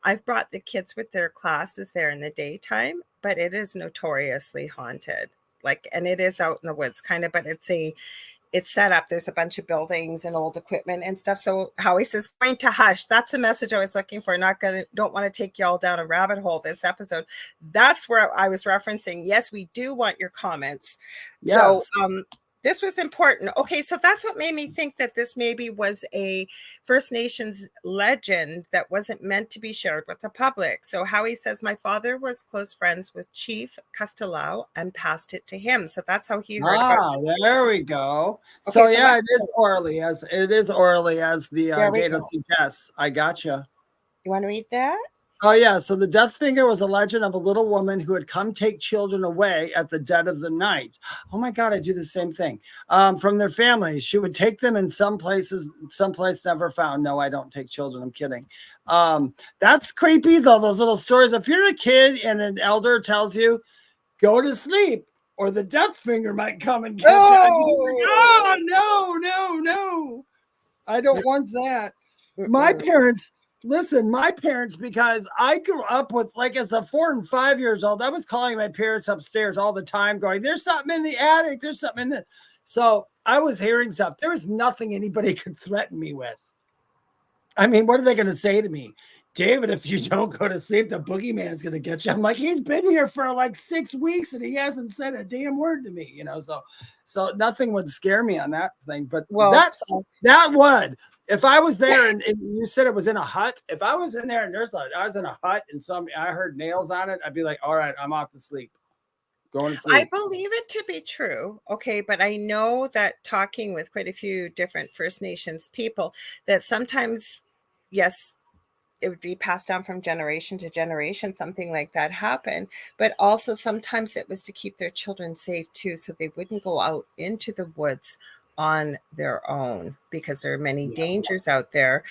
I've brought the kids with their classes there in the daytime, but it is notoriously haunted. And it is out in the woods kind of, but it's set up. There's a bunch of buildings and old equipment and stuff. So Howie says, going to hush. That's the message I was looking for. Don't want to take y'all down a rabbit hole this episode. That's where I was referencing. Yes, we do want your comments. Yes. So, this was important. Okay, so that's what made me think that this maybe was a First Nations legend that wasn't meant to be shared with the public. So Howie says, my father was close friends with Chief Castellao and passed it to him. So that's how he heard about it. There we go. Okay, so yeah, it is orally as the data suggests. I gotcha. You want to read that? Oh, yeah. So the death finger was a legend of a little woman who had come take children away at the dead of the night. Oh, my God, I do the same thing. From their families. She would take them in some place never found. No, I don't take children. I'm kidding. That's creepy, though, those little stories. If you're a kid and an elder tells you, go to sleep, or the death finger might come and get you. Oh, no. I don't want that. My parents... Listen, my parents, because I grew up with, as a 4 and 5 years old, I was calling my parents upstairs all the time going, there's something in the attic. There's something in the. So I was hearing stuff. There was nothing anybody could threaten me with. I mean, what are they going to say to me? David, if you don't go to sleep, the boogeyman's going to get you. I'm like, he's been here for 6 weeks and he hasn't said a damn word to me, you know? So nothing would scare me on that thing, but that would. If I was there and you said it was in a hut, if I was in there and I was in a hut and I heard nails on it, I'd be like, all right, I'm off to sleep. Going to sleep. I believe it to be true. Okay. But I know that talking with quite a few different First Nations people that sometimes, yes, it would be passed down from generation to generation, something like that happened. But also sometimes it was to keep their children safe too, so they wouldn't go out into the woods on their own because there are many dangers out there.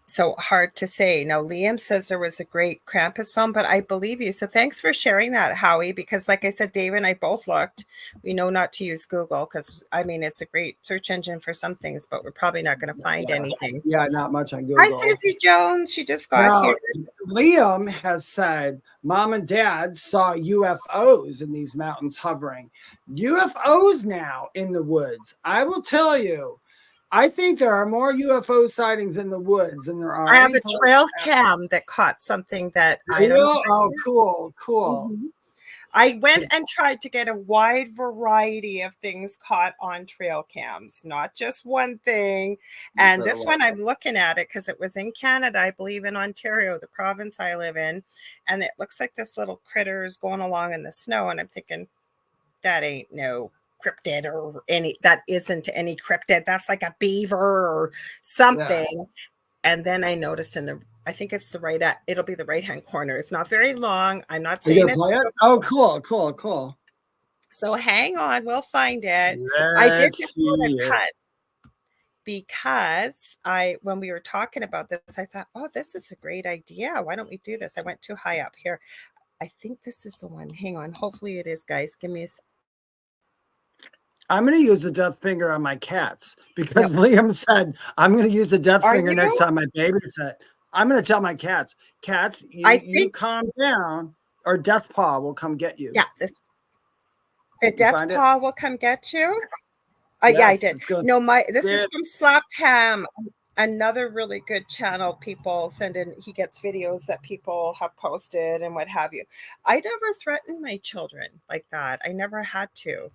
So hard to say. Now, Liam says there was a great Krampus film, but I believe you. So thanks for sharing that, Howie, because like I said, Dave and I both looked. We know not to use Google because, I mean, it's a great search engine for some things, but we're probably not going to find anything. Yeah, not much on Google. Hi, Susie Jones. She just got here. Liam has said Mom and Dad saw UFOs in these mountains hovering. UFOs now in the woods. I will tell you, I think there are more UFO sightings in the woods than there are. I have a trail cam that caught something that I don't know. Oh, cool. Mm-hmm. I went and tried to get a wide variety of things caught on trail cams, not just one thing. And this one, I'm looking at it because it was in Canada, I believe in Ontario, the province I live in. And it looks like this little critter is going along in the snow. And I'm thinking, that ain't no cryptid or that isn't any cryptid. That's like a beaver or something. Yeah. And then I noticed I think it's it'll be the right-hand corner. It's not very long. I'm not saying it. Oh, cool. So hang on, we'll find it. I did just want to cut because when we were talking about this, I thought, oh, this is a great idea. Why don't we do this? I went too high up here. I think this is the one. Hang on. Hopefully it is, guys. Give me a second. I'm going to use a death finger on my cats because Liam said I'm going to use a death finger next time I babysit. I'm going to tell my cats, you calm down or death paw will come get you. Yeah, the death paw will come get you. Yeah, I did. No, this is from Slapped Ham. another really good channel. People send in, he gets videos that people have posted and what have you. I never threatened my children like that. I never had to.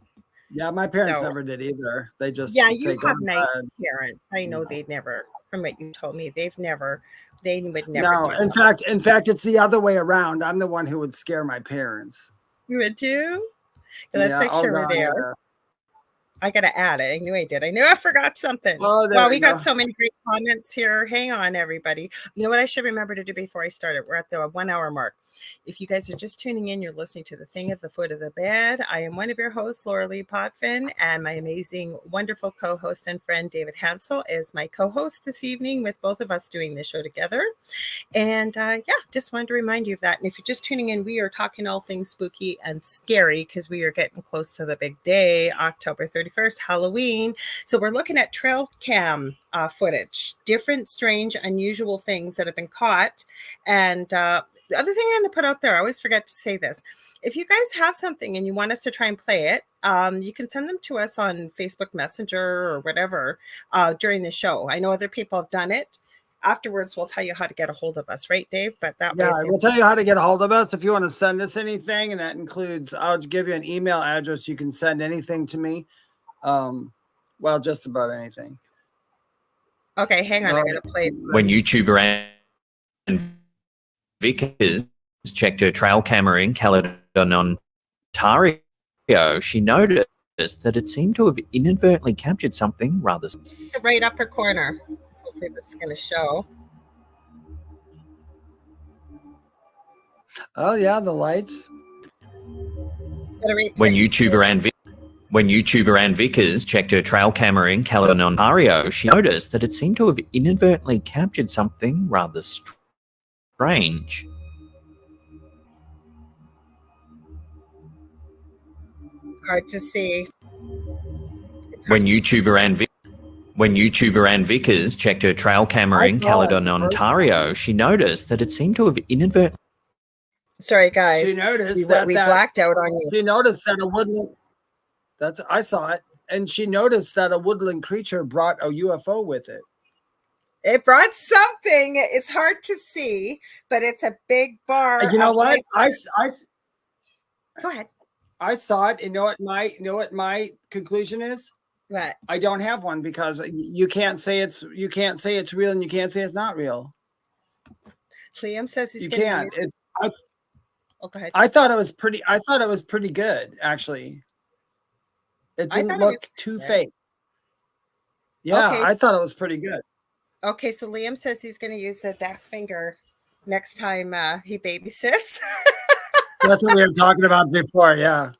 Yeah, my parents So, never did either. They just yeah, would you say, "Go have to nice bed." parents. I know Yeah. they'd never, from what you told me, they would never No, do in something. fact, it's the other way around. I'm the one who would scare my parents. You would too? Let's Yeah. make Oh sure we're God. there. Yeah. I gotta add it. I knew I did. I knew I forgot something. Oh, there Well, we we got go. so many great comments here. Hang on, everybody. You know what I should remember to do before I start it? We're at the 1 hour mark. If you guys are just tuning in, you're listening to The Thing at the Foot of the Bed. I am one of your hosts, Lorilei Potvin, and my amazing, wonderful co-host and friend, David Hanzel, is my co-host this evening, with both of us doing this show together. And yeah, just wanted to remind you of that. And if you're just tuning in, we are talking all things spooky and scary because we are getting close to the big day, October 31st, Halloween. So we're looking at trail cam footage, different, strange, unusual things that have been caught. And the other thing I'm going to put out there, I always forget to say this. If you guys have something and you want us to try and play it, you can send them to us on Facebook Messenger or whatever during the show. I know other people have done it. Afterwards, we'll tell you how to get a hold of us, right, Dave? But that way, Yeah, we'll tell you how to get a hold of us if you want to send us anything, and that includes, I'll give you an email address. You can send anything to me. Well, just about anything. Okay, hang on. I'm going to play. When YouTuber and Vickers checked her trail camera in Caledon, Ontario, she noticed that it seemed to have inadvertently captured something rather. Right upper corner. Hopefully this is going to show. Oh yeah, the lights. When YouTuber and Vickers checked her trail camera in Caledon, Ontario, she noticed that it seemed to have inadvertently captured something rather strange. Hard to see. When YouTuber and Vickers checked her trail camera in Caledon, Ontario, she noticed that it seemed to have inadvertently. Sorry, guys. She noticed we that blacked out on you. She noticed that a woodland. I saw it, and she noticed that a woodland creature brought a UFO with it. It brought something. It's hard to see, but it's a big bar. You know what? Go ahead. I saw it. You know what my conclusion is? What? I don't have one because you can't say it's real and you can't say it's not real. Liam says he's going to use it. Oh, go ahead. I thought it was pretty good, actually. It didn't look too fake. Yeah, okay. I thought it was pretty good. Okay, so Liam says he's going to use the deaf finger next time he babysits. That's what we were talking about before, yeah.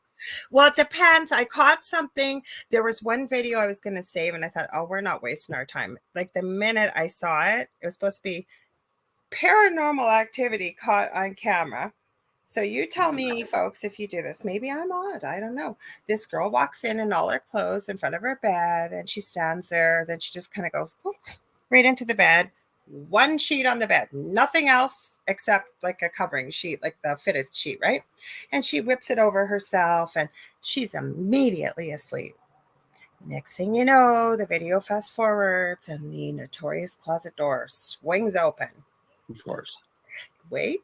Well, it depends. I caught something. There was one video I was going to save, and I thought, oh, we're not wasting our time. Like the minute I saw it, it was supposed to be paranormal activity caught on camera. So you tell me, folks, if you do this. Maybe I'm odd. I don't know. This girl walks in all her clothes in front of her bed, and she stands there. Then she just kind of goes right into the bed. One sheet on the bed, nothing else except like a covering sheet, like the fitted sheet, right? And she whips it over herself, and she's immediately asleep. Next thing you know, the video fast forwards, and the notorious closet door swings open. Of course. Wait.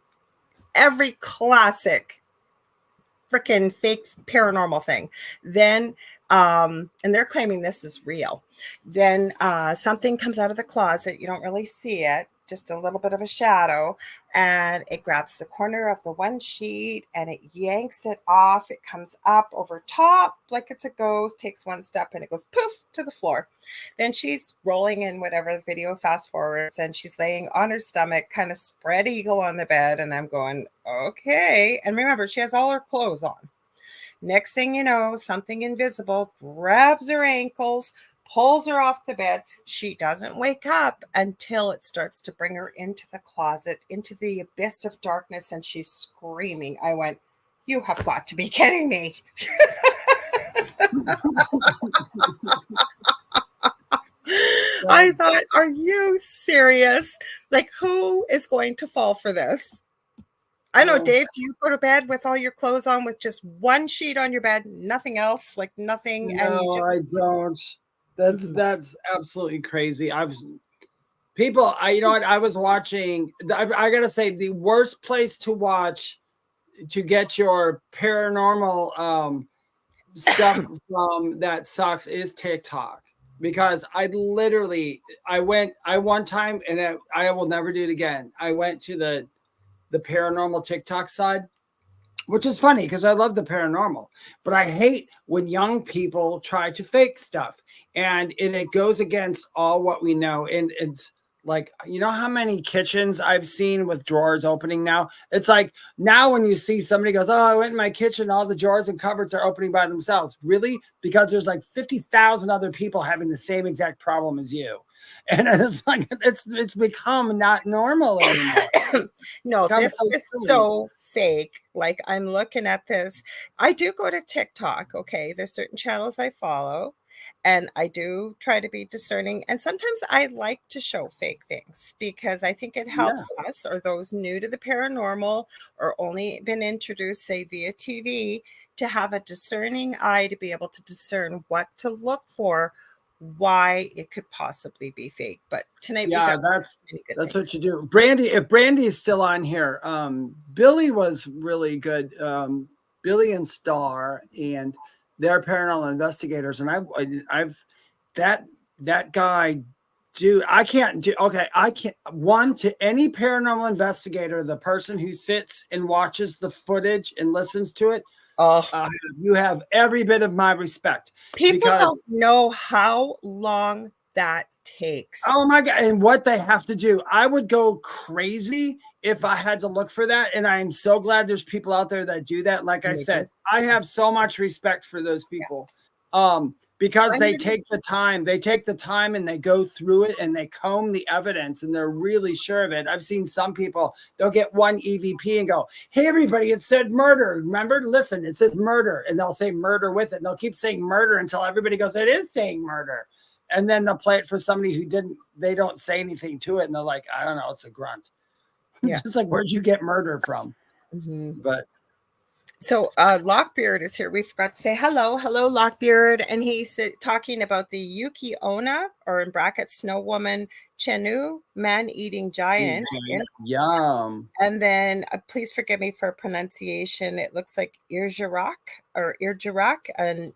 Every classic freaking fake paranormal thing. Then, and they're claiming this is real. Then something comes out of the closet. You don't really see it, just a little bit of a shadow. And it grabs the corner of the one sheet and it yanks it off. It comes up over top like it's a ghost, takes one step and it goes poof to the floor. Then she's rolling in whatever the video fast forwards and she's laying on her stomach, kind of spread eagle on the bed. And I'm going, okay. And remember, she has all her clothes on. Next thing you know, something invisible grabs her ankles, pulls her off the bed. She doesn't wake up until it starts to bring her into the closet, into the abyss of darkness, and she's screaming. I went, you have got to be kidding me. I thought, are you serious? Like, who is going to fall for this? I know, Dave, do you go to bed with all your clothes on with just one sheet on your bed, nothing else, like nothing? No, I don't. That's absolutely crazy. People, you know what? I was watching. I gotta say, the worst place to watch to get your paranormal stuff from that sucks is TikTok, because I one time, and I will never do it again. I went to the paranormal TikTok side, which is funny because I love the paranormal, but I hate when young people try to fake stuff, and it goes against all what we know. And it's like, you know how many kitchens I've seen with drawers opening now? It's like now when you see somebody goes, oh, I went in my kitchen, all the drawers and cupboards are opening by themselves. Really? Because there's like 50,000 other people having the same exact problem as you. And it's like, it's become not normal anymore. No, this is so fake. Like, I'm looking at this. I do go to TikTok. Okay. There's certain channels I follow, and I do try to be discerning. And sometimes I like to show fake things because I think it helps us, or those new to the paranormal or only been introduced, say, via TV, to have a discerning eye to be able to discern what to look for, why it could possibly be fake. But tonight, that's what you do. Brandy, if Brandy is still on here, Billy was really good. Billy and Star, and they're paranormal investigators, and I've that guy. I can't to any paranormal investigator, the person who sits and watches the footage and listens to it. You have every bit of my respect. People don't know how long that takes. Oh my God. And what they have to do. I would go crazy if I had to look for that. And I'm so glad there's people out there that do that. Like I said, I have so much respect for those people. Because they take the time and they go through it and they comb the evidence and they're really sure of it. I've seen some people, they'll get one EVP and go, hey, everybody, it said murder. Remember, listen, it says murder. And they'll say murder with it. And they'll keep saying murder until everybody goes, it is saying murder. And then they'll play it for somebody who they don't say anything to it. And they're like, I don't know, it's a grunt. Yeah. It's just like, where'd you get murder from? Mm-hmm. But so Lockbeard is here. We forgot to say hello. Hello, Lockbeard. And he's talking about the Yuki Onna, or in brackets, Snow Woman Chenu, man-eating giant. Yum. And then please forgive me for pronunciation. It looks like Irjarak, an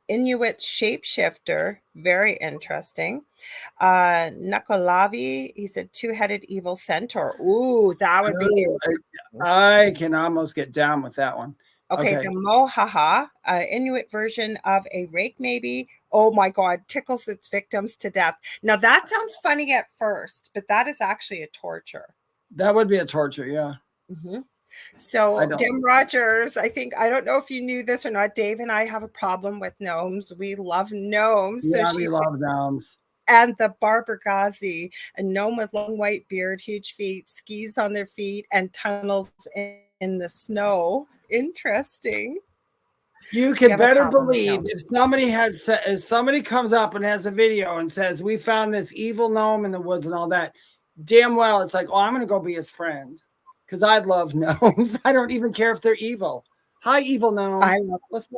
Inuit shapeshifter. Very interesting. Nakolavi, he said two-headed evil centaur. Ooh, that would be I can almost get down with that one. Okay, the Mohaha, Inuit version of a rake, maybe. Oh my God, tickles its victims to death. Now that sounds funny at first, but that is actually a torture. That would be a torture, yeah. Mm-hmm. So Dim Rogers, I don't know if you knew this or not, Dave and I have a problem with gnomes. We love gnomes. Yeah, we love gnomes. And the Barbergazi, a gnome with long white beard, huge feet, skis on their feet, and tunnels in the snow. Interesting. You can better believe if somebody comes up and has a video and says, we found this evil gnome in the woods and all that, damn well it's like, oh, I'm going to go be his friend. Because I love gnomes. I don't even care if they're evil. Hi, evil gnome. What's up?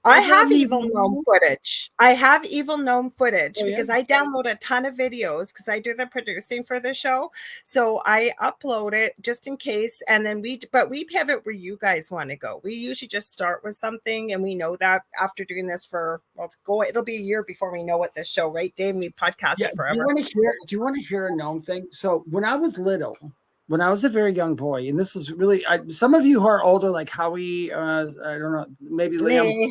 I have evil gnome footage. Because I download a ton of videos because I do the producing for the show. So I upload it just in case. And then we pivot where you guys want to go. We usually just start with something, and we know that after doing this it'll be a year before we know what this show, right, Dave? We podcasted forever. Do you want to hear a gnome thing? So when I was little, when I was a very young boy, and this is really, some of you who are older, like Howie, I don't know, maybe Liam.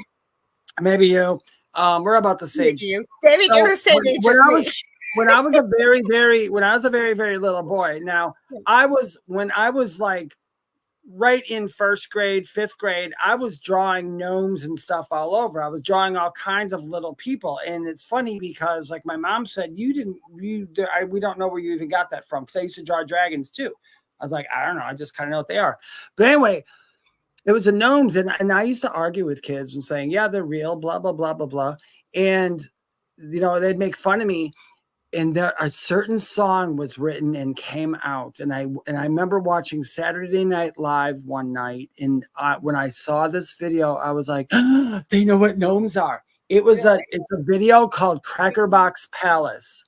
Maybe you. We're about the same. You, David, you're the same age as me. When I was a very, very little boy. Now, when I was like right in first grade, fifth grade, I was drawing gnomes and stuff all over. I was drawing all kinds of little people, and it's funny because, like my mom said, we don't know where you even got that from. Because I used to draw dragons too. I was like, I don't know. I just kind of know what they are. But anyway. It was the gnomes, and I used to argue with kids and saying, yeah, they're real, blah, blah, blah, blah, blah. And, they'd make fun of me. And a certain song was written and came out. And I remember watching Saturday Night Live one night. And when I saw this video, I was like, they know what gnomes are. It's a video called Cracker Box Palace.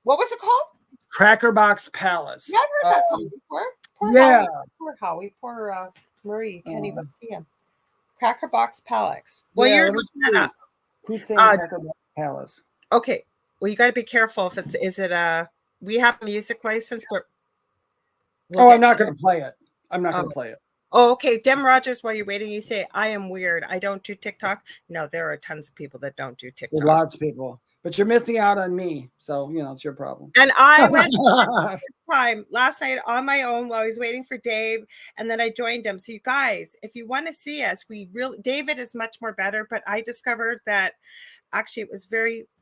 What was it called? Cracker Box Palace. Yeah, I've heard that song before. Poor yeah. Howie. Poor Howie. Poor Marie. You can't even see him. Cracker Box Palace. Well, Yeah, you're let me looking that up. Who's saying Uh, Cracker Box Palace? Okay. Well, you got to be careful if it's, is it a, we have a music license, but. I'm not going to play it. I'm not going to play it. Oh, okay. Dem Rogers, while you're waiting, you say, I am weird. I don't do TikTok. No, there are tons of people that don't do TikTok. Lots of people. But you're missing out on me. So, it's your problem. And I went time last night on my own while I was waiting for Dave. And then I joined him. So you guys, if you want to see us, David is much more better. But I discovered that actually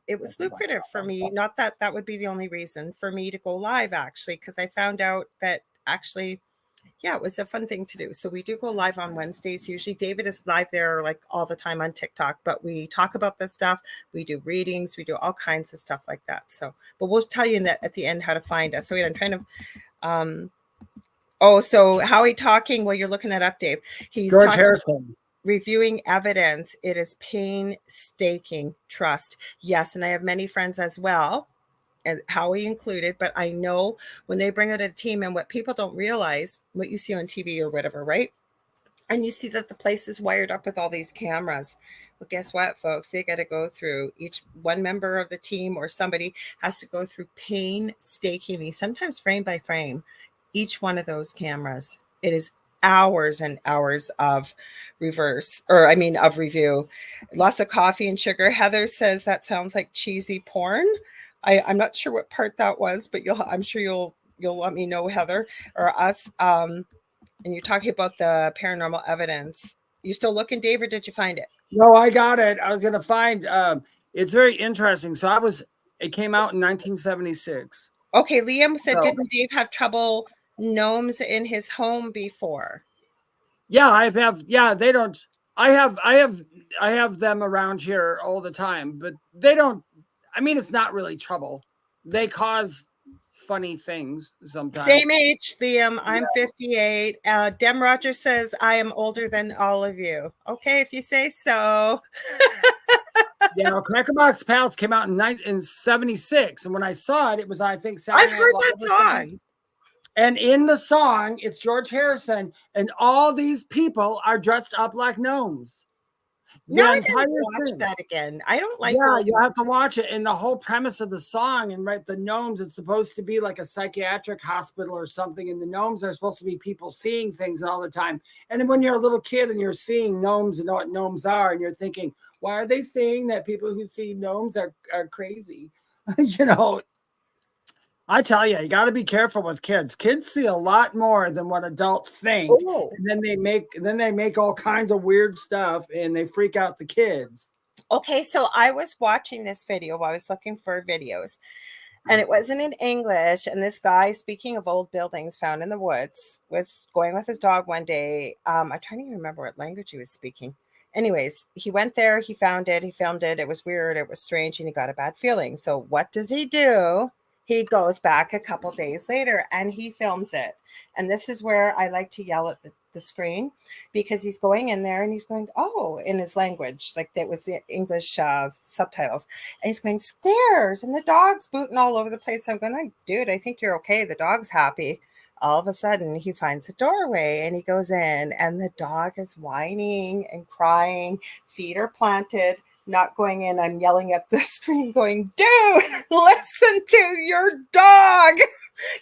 it was lucrative for me. Not that that would be the only reason for me to go live, actually, because I found out that actually, yeah, it was a fun thing to do. So we do go live on Wednesdays. Usually David is live there like all the time on TikTok, but we talk about this stuff. We do readings. We do all kinds of stuff like that. So, but we'll tell you at the end how to find us. So wait, I'm trying to, so Howie talking while you're looking that up, Dave. He's George Harrison. Reviewing evidence. It is painstaking trust. Yes. And I have many friends as well, and Howie included, but I know when they bring out a team, and what people don't realize, what you see on TV or whatever, right? And you see that the place is wired up with all these cameras. Well, guess what, folks? They got to go through, each one member of the team or somebody has to go through painstakingly, sometimes frame by frame, each one of those cameras. It is hours and hours of of review. Lots of coffee and sugar. Heather says that sounds like cheesy porn. I'm not sure what part that was, but I'm sure you'll let me know, Heather, or us. And you're talking about the paranormal evidence. You still looking, Dave, or did you find it? No, I got it. I was going to find. It's very interesting. So it came out in 1976. Okay, Liam said, didn't Dave have trouble gnomes in his home before? Yeah, they don't. I have them around here all the time, but they don't. I mean, it's not really trouble. They cause funny things sometimes. Same age, Liam. I'm 58. Dem Rogers says I am older than all of you. Okay, if you say so. Yeah, Cracker Box Palace came out in 76, and when I saw it, it was, I think, Saturday I've heard that song. And in the song, it's George Harrison, and all these people are dressed up like gnomes. Now I gotta watch that again. I don't like. Yeah, you have to watch it. And the whole premise of the song, and the gnomes, it's supposed to be like a psychiatric hospital or something. And the gnomes are supposed to be people seeing things all the time. And then when you're a little kid and you're seeing gnomes and know what gnomes are, and you're thinking, why are they saying that people who see gnomes are crazy? I tell you got to be careful with kids. Kids see a lot more than what adults think. Oh. And then they make all kinds of weird stuff and they freak out the kids. Okay, so I was watching this video while I was looking for videos, and it wasn't in English. And this guy, speaking of old buildings found in the woods, was going with his dog one day. I'm trying to remember what language he was speaking. Anyways, he went there, he found it, he filmed it. It was weird, it was strange, and he got a bad feeling. So what does he do? He goes back a couple days later and he films it. And this is where I like to yell at the screen, because he's going in there and he's going, oh, in his language, like that was the English subtitles. And he's going, stairs, and the dog's booting all over the place. I'm going, dude, I think you're okay. The dog's happy. All of a sudden he finds a doorway and he goes in, and the dog is whining and crying. Feet are planted. Not going in. I'm yelling at the screen going, dude, listen to your dog.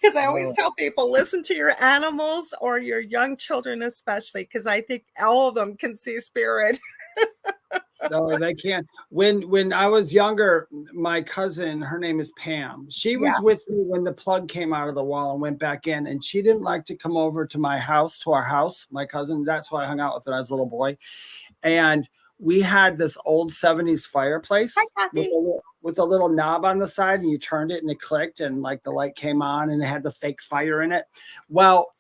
Because I always tell people, listen to your animals or your young children, especially, because I think all of them can see spirit. No, they can't. When I was younger, my cousin, her name is Pam. She was with me when the plug came out of the wall and went back in, and she didn't like to come over to our house, my cousin. That's why I hung out with her as a little boy. And we had this old 70s fireplace with a little knob on the side, and you turned it and it clicked, and like the light came on and it had the fake fire in it. Well,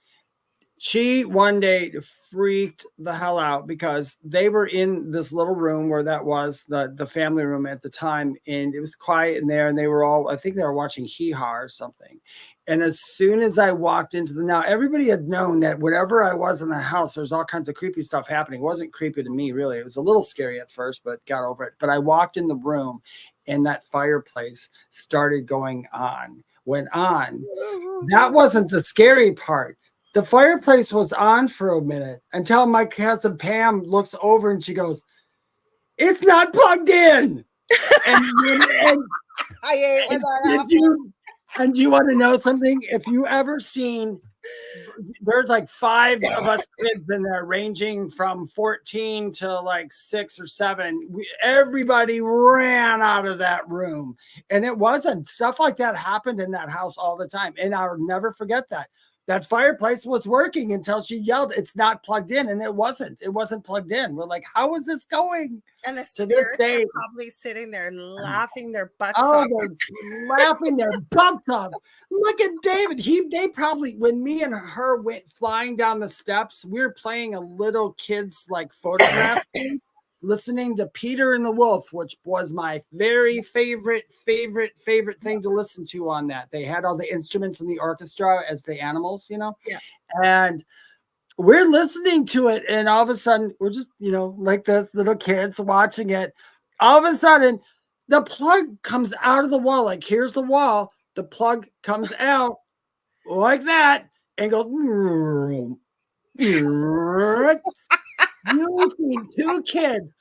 she one day freaked the hell out because they were in this little room where that was the family room at the time, and it was quiet in there, and they were all, I think they were watching Hee-Haw or something. And as soon as I walked into now everybody had known that whenever I was in the house, there's all kinds of creepy stuff happening. It wasn't creepy to me, really. It was a little scary at first, but got over it. But I walked in the room and that fireplace started going on went on. That wasn't the scary part. The fireplace was on for a minute until my cousin Pam looks over and she goes, "It's not plugged in." And I hate when that happens. you want to know something? If you ever seen, there's like 5 of us kids in there, ranging from 14 to like 6 or 7. Everybody ran out of that room, and it wasn't stuff like that happened in that house all the time. And I'll never forget that. That fireplace was working until she yelled, "It's not plugged in," and it wasn't. It wasn't plugged in. We're like, "How is this going?" And the To this spirits day, are probably sitting there laughing their butts oh, off. they're laughing their butts off. Look at David. They probably, when me and her went flying down the steps, we were playing a little kids like photograph thing, listening to Peter and the Wolf, which was my very favorite thing to listen to on that. They had all the instruments in the orchestra as the animals, you know? Yeah. And we're listening to it, and all of a sudden, we're just, like this little kids watching it. All of a sudden, the plug comes out of the wall. Like, here's the wall. The plug comes out like that and goes. You see 2 kids.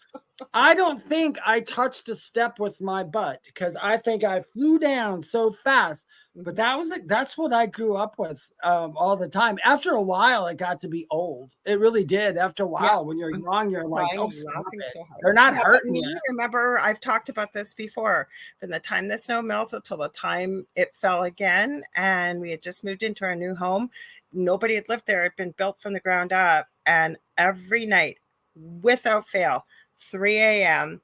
I don't think I touched a step with my butt because I think I flew down so fast. But that's what I grew up with all the time. After a while, it got to be old. It really did. After a while, when you're young, you're like, "Oh, stop it. So they're not hurting you." Remember, I've talked about this before. From the time the snow melted till the time it fell again, and we had just moved into our new home. Nobody had lived there. It had been built from the ground up, and every night, without fail, 3 a.m.,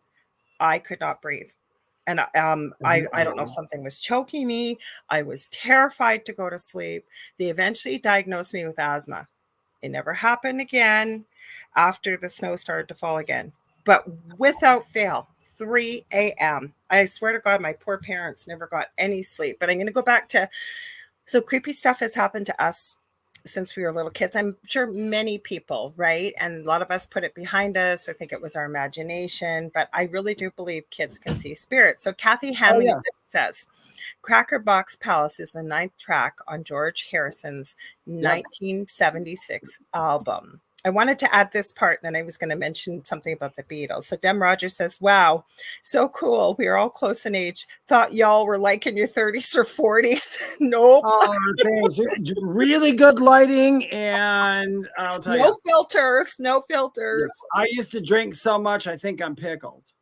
I could not breathe. And I don't know if something was choking me. I was terrified to go to sleep. They eventually diagnosed me with asthma. It never happened again after the snow started to fall again. But without fail, 3 a.m. I swear to God, my poor parents never got any sleep. But I'm going to go back to, so creepy stuff has happened to us since we were little kids. I'm sure many people, right? And a lot of us put it behind us or think it was our imagination, but I really do believe kids can see spirits. So Kathy Hanley says, Cracker Box Palace is the 9th track on George Harrison's 1976 album. I wanted to add this part, and then I was going to mention something about the Beatles. So Dem Rogers says, "Wow, so cool. We are all close in age. Thought y'all were like in your 30s or 40s. Nope. Oh, thanks. Really good lighting, and I'll tell you. No filters. No filters. Yeah, I used to drink so much, I think I'm pickled.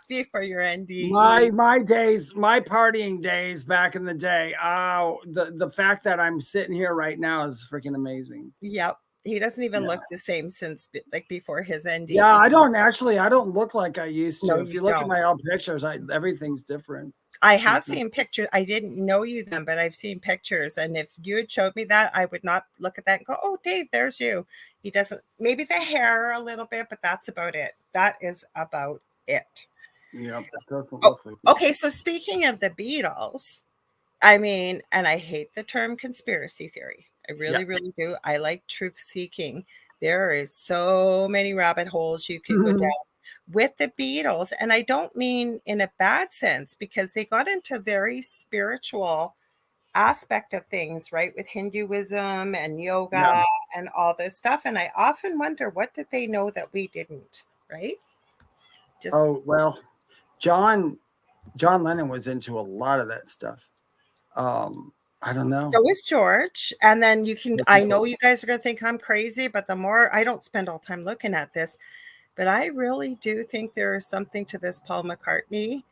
Before your NDE. My days, my partying days back in the day. Oh, the fact that I'm sitting here right now is freaking amazing. Yep. He doesn't even look the same since like before his NDE. Yeah, I don't look like I used to. No, if you look at my old pictures, everything's different. I have seen pictures. I didn't know you then, but I've seen pictures. And if you had showed me that, I would not look at that and go, "Oh, Dave, there's you." He doesn't, maybe the hair a little bit, but that's about it. That is about it. Yeah. Okay. So speaking of the Beatles, I mean, and I hate the term conspiracy theory. I really, really do. I like truth seeking. There is so many rabbit holes you can go down with the Beatles. And I don't mean in a bad sense, because they got into very spiritual aspect of things, right? With Hinduism and yoga and all this stuff. And I often wonder, what did they know that we didn't, right? Well, John Lennon was into a lot of that stuff. I don't know. So is George. And then I know you guys are going to think I'm crazy, but the more I don't spend all time looking at this, but I really do think there is something to this Paul McCartney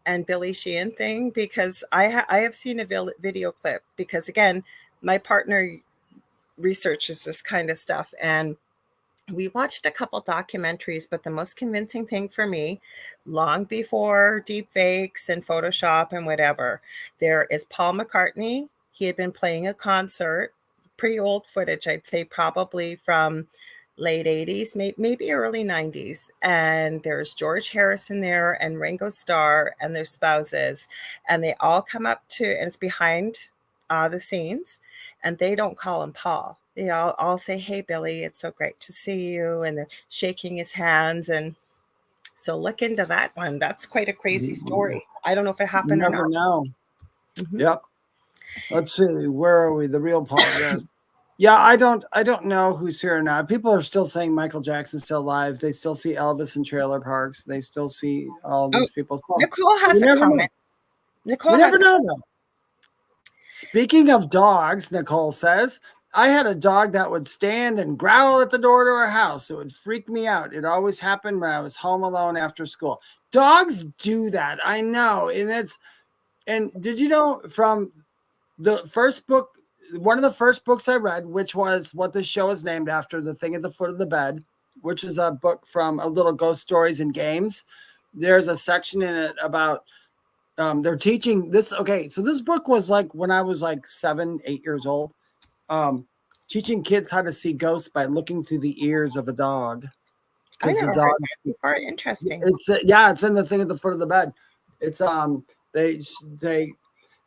and Billy Sheehan thing, because I have seen a video clip, because again, my partner researches this kind of stuff, and we watched a couple documentaries, but the most convincing thing for me, long before deep fakes and Photoshop and whatever, there is Paul McCartney. He had been playing a concert, pretty old footage, I'd say probably from late 80s, maybe early 90s. And there's George Harrison there and Ringo Starr and their spouses. And they all come up to, and it's behind the scenes, and they don't call him Paul. They all say, "Hey, Billy, it's so great to see you." And they're shaking his hands. And so look into that one. That's quite a crazy story. I don't know if it happened or not. Never know. Mhm. Yep. Let's see. Where are we? The real Paul. Yes. Yeah, I don't know who's here now. People are still saying Michael Jackson's still alive. They still see Elvis in trailer parks. They still see all Oh, these people. So Nicole we has a never know. comment. Nicole We has never a know though. Speaking of dogs, Nicole says, I had a dog that would stand and growl at the door to our house. It would freak me out. It always happened when I was home alone after school. Dogs do that. I know. And did you know from the first book, one of the first books I read, which was what this show is named after, The Thing at the Foot of the Bed, which is a book from a little ghost stories and games. There's a section in it about they're teaching this. Okay, so this book was like when I was like 7, 8 years old, teaching kids how to see ghosts by looking through the ears of a dog. I Because the never heard dogs, that before. Interesting. it's it's in The Thing at the Foot of the Bed. It's they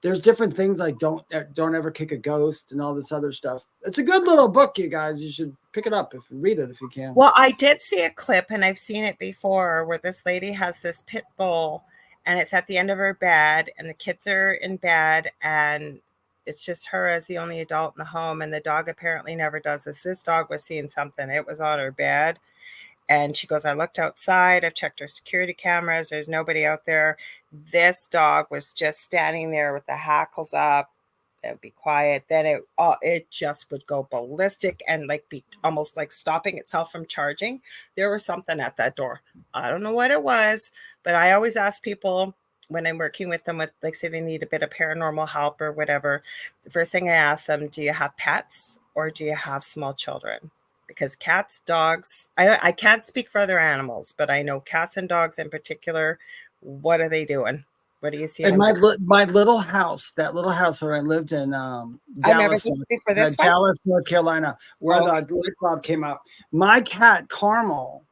there's different things like don't ever kick a ghost and all this other stuff. It's a good little book, you guys. You should pick it up if you read it if you can. Well, I did see a clip, and I've seen it before, where this lady has this pit bull, and it's at the end of her bed, and the kids are in bed, and it's just her as the only adult in the home, and the dog apparently never does this. This dog was seeing something. It was on her bed, and she goes, I looked outside. I've checked her security cameras. There's nobody out there. This dog was just standing there with the hackles up. It would be quiet. Then it just would go ballistic and like be almost like stopping itself from charging. There was something at that door. I don't know what it was, but I always ask people when I'm working with them with, like, say they need a bit of paranormal help or whatever. The first thing I ask them, do you have pets or do you have small children? Because cats, dogs, I can't speak for other animals, but I know cats and dogs in particular. What are they doing? What do you see? And my little house, that little house where I lived in I remember Dallas, for this one. Dallas, North Carolina, where the light bulb came out. My cat Carmel,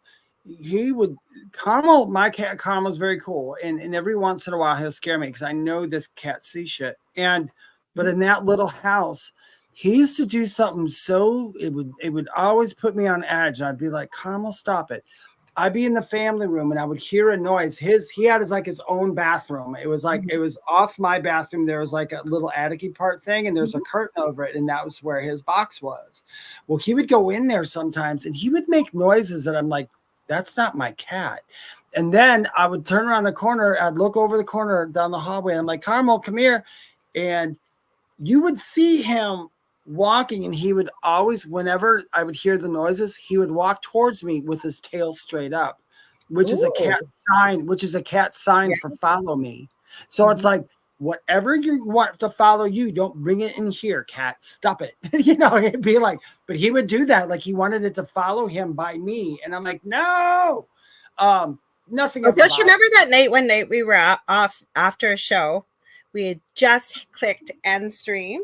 my cat Carmel's very cool, and every once in a while he'll scare me because I know this cat sees shit. But in that little house, he used to do something so it would always put me on edge. I'd be like, Carmel, stop it. I'd be in the family room and I would hear a noise. He had his own bathroom. It was like it was off my bathroom. There was like a little attic part thing, and there's a curtain over it, and that was where his box was. Well, he would go in there sometimes, and he would make noises that I'm like, that's not my cat. And then I would turn around the corner. I'd look over the corner down the hallway, and I'm like, Carmel, come here. And you would see him walking, and he would always, whenever I would hear the noises, he would walk towards me with his tail straight up, which is a cat sign for follow me. So it's like, whatever you want to follow you, don't bring it in here, cat. Stop it. It'd be like, but he would do that. Like he wanted it to follow him by me. And I'm like, no, nothing. Well, don't you remember that night, one night we were off after a show? We had just clicked end stream.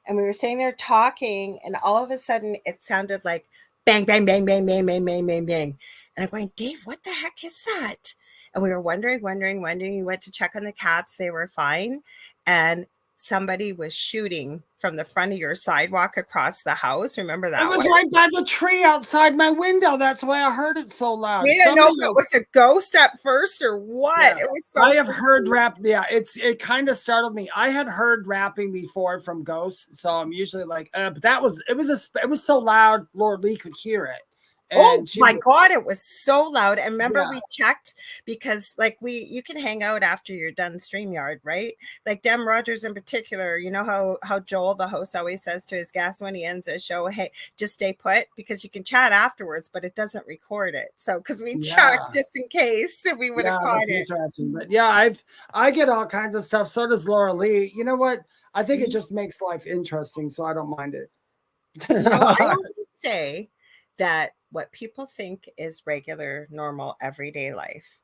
And we were sitting there talking, and all of a sudden it sounded like bang, bang, bang, bang, bang, bang, bang, bang, bang. And I'm going, Dave, what the heck is that? And we were wondering. We went to check on the cats. They were fine. And somebody was shooting from the front of your sidewalk across the house. Remember that? It was right by the tree outside my window. That's why I heard it so loud. We didn't know if it was a ghost at first or what. Yeah. It was so I have heard rap. Yeah, it kind of startled me. I had heard rapping before from ghosts, so I'm usually like, but it was so loud, Lorilei could hear it. And God, it was so loud. And remember, we checked because you can hang out after you're done StreamYard, right? Like Dem Rogers in particular, you know how Joel, the host, always says to his guests when he ends a show, hey, just stay put, because you can chat afterwards, but it doesn't record it. So, because we checked just in case we would have caught it. But I get all kinds of stuff. So does Lorilei. You know what? I think it just makes life interesting, so I don't mind it. I always say that what people think is regular, normal, everyday life,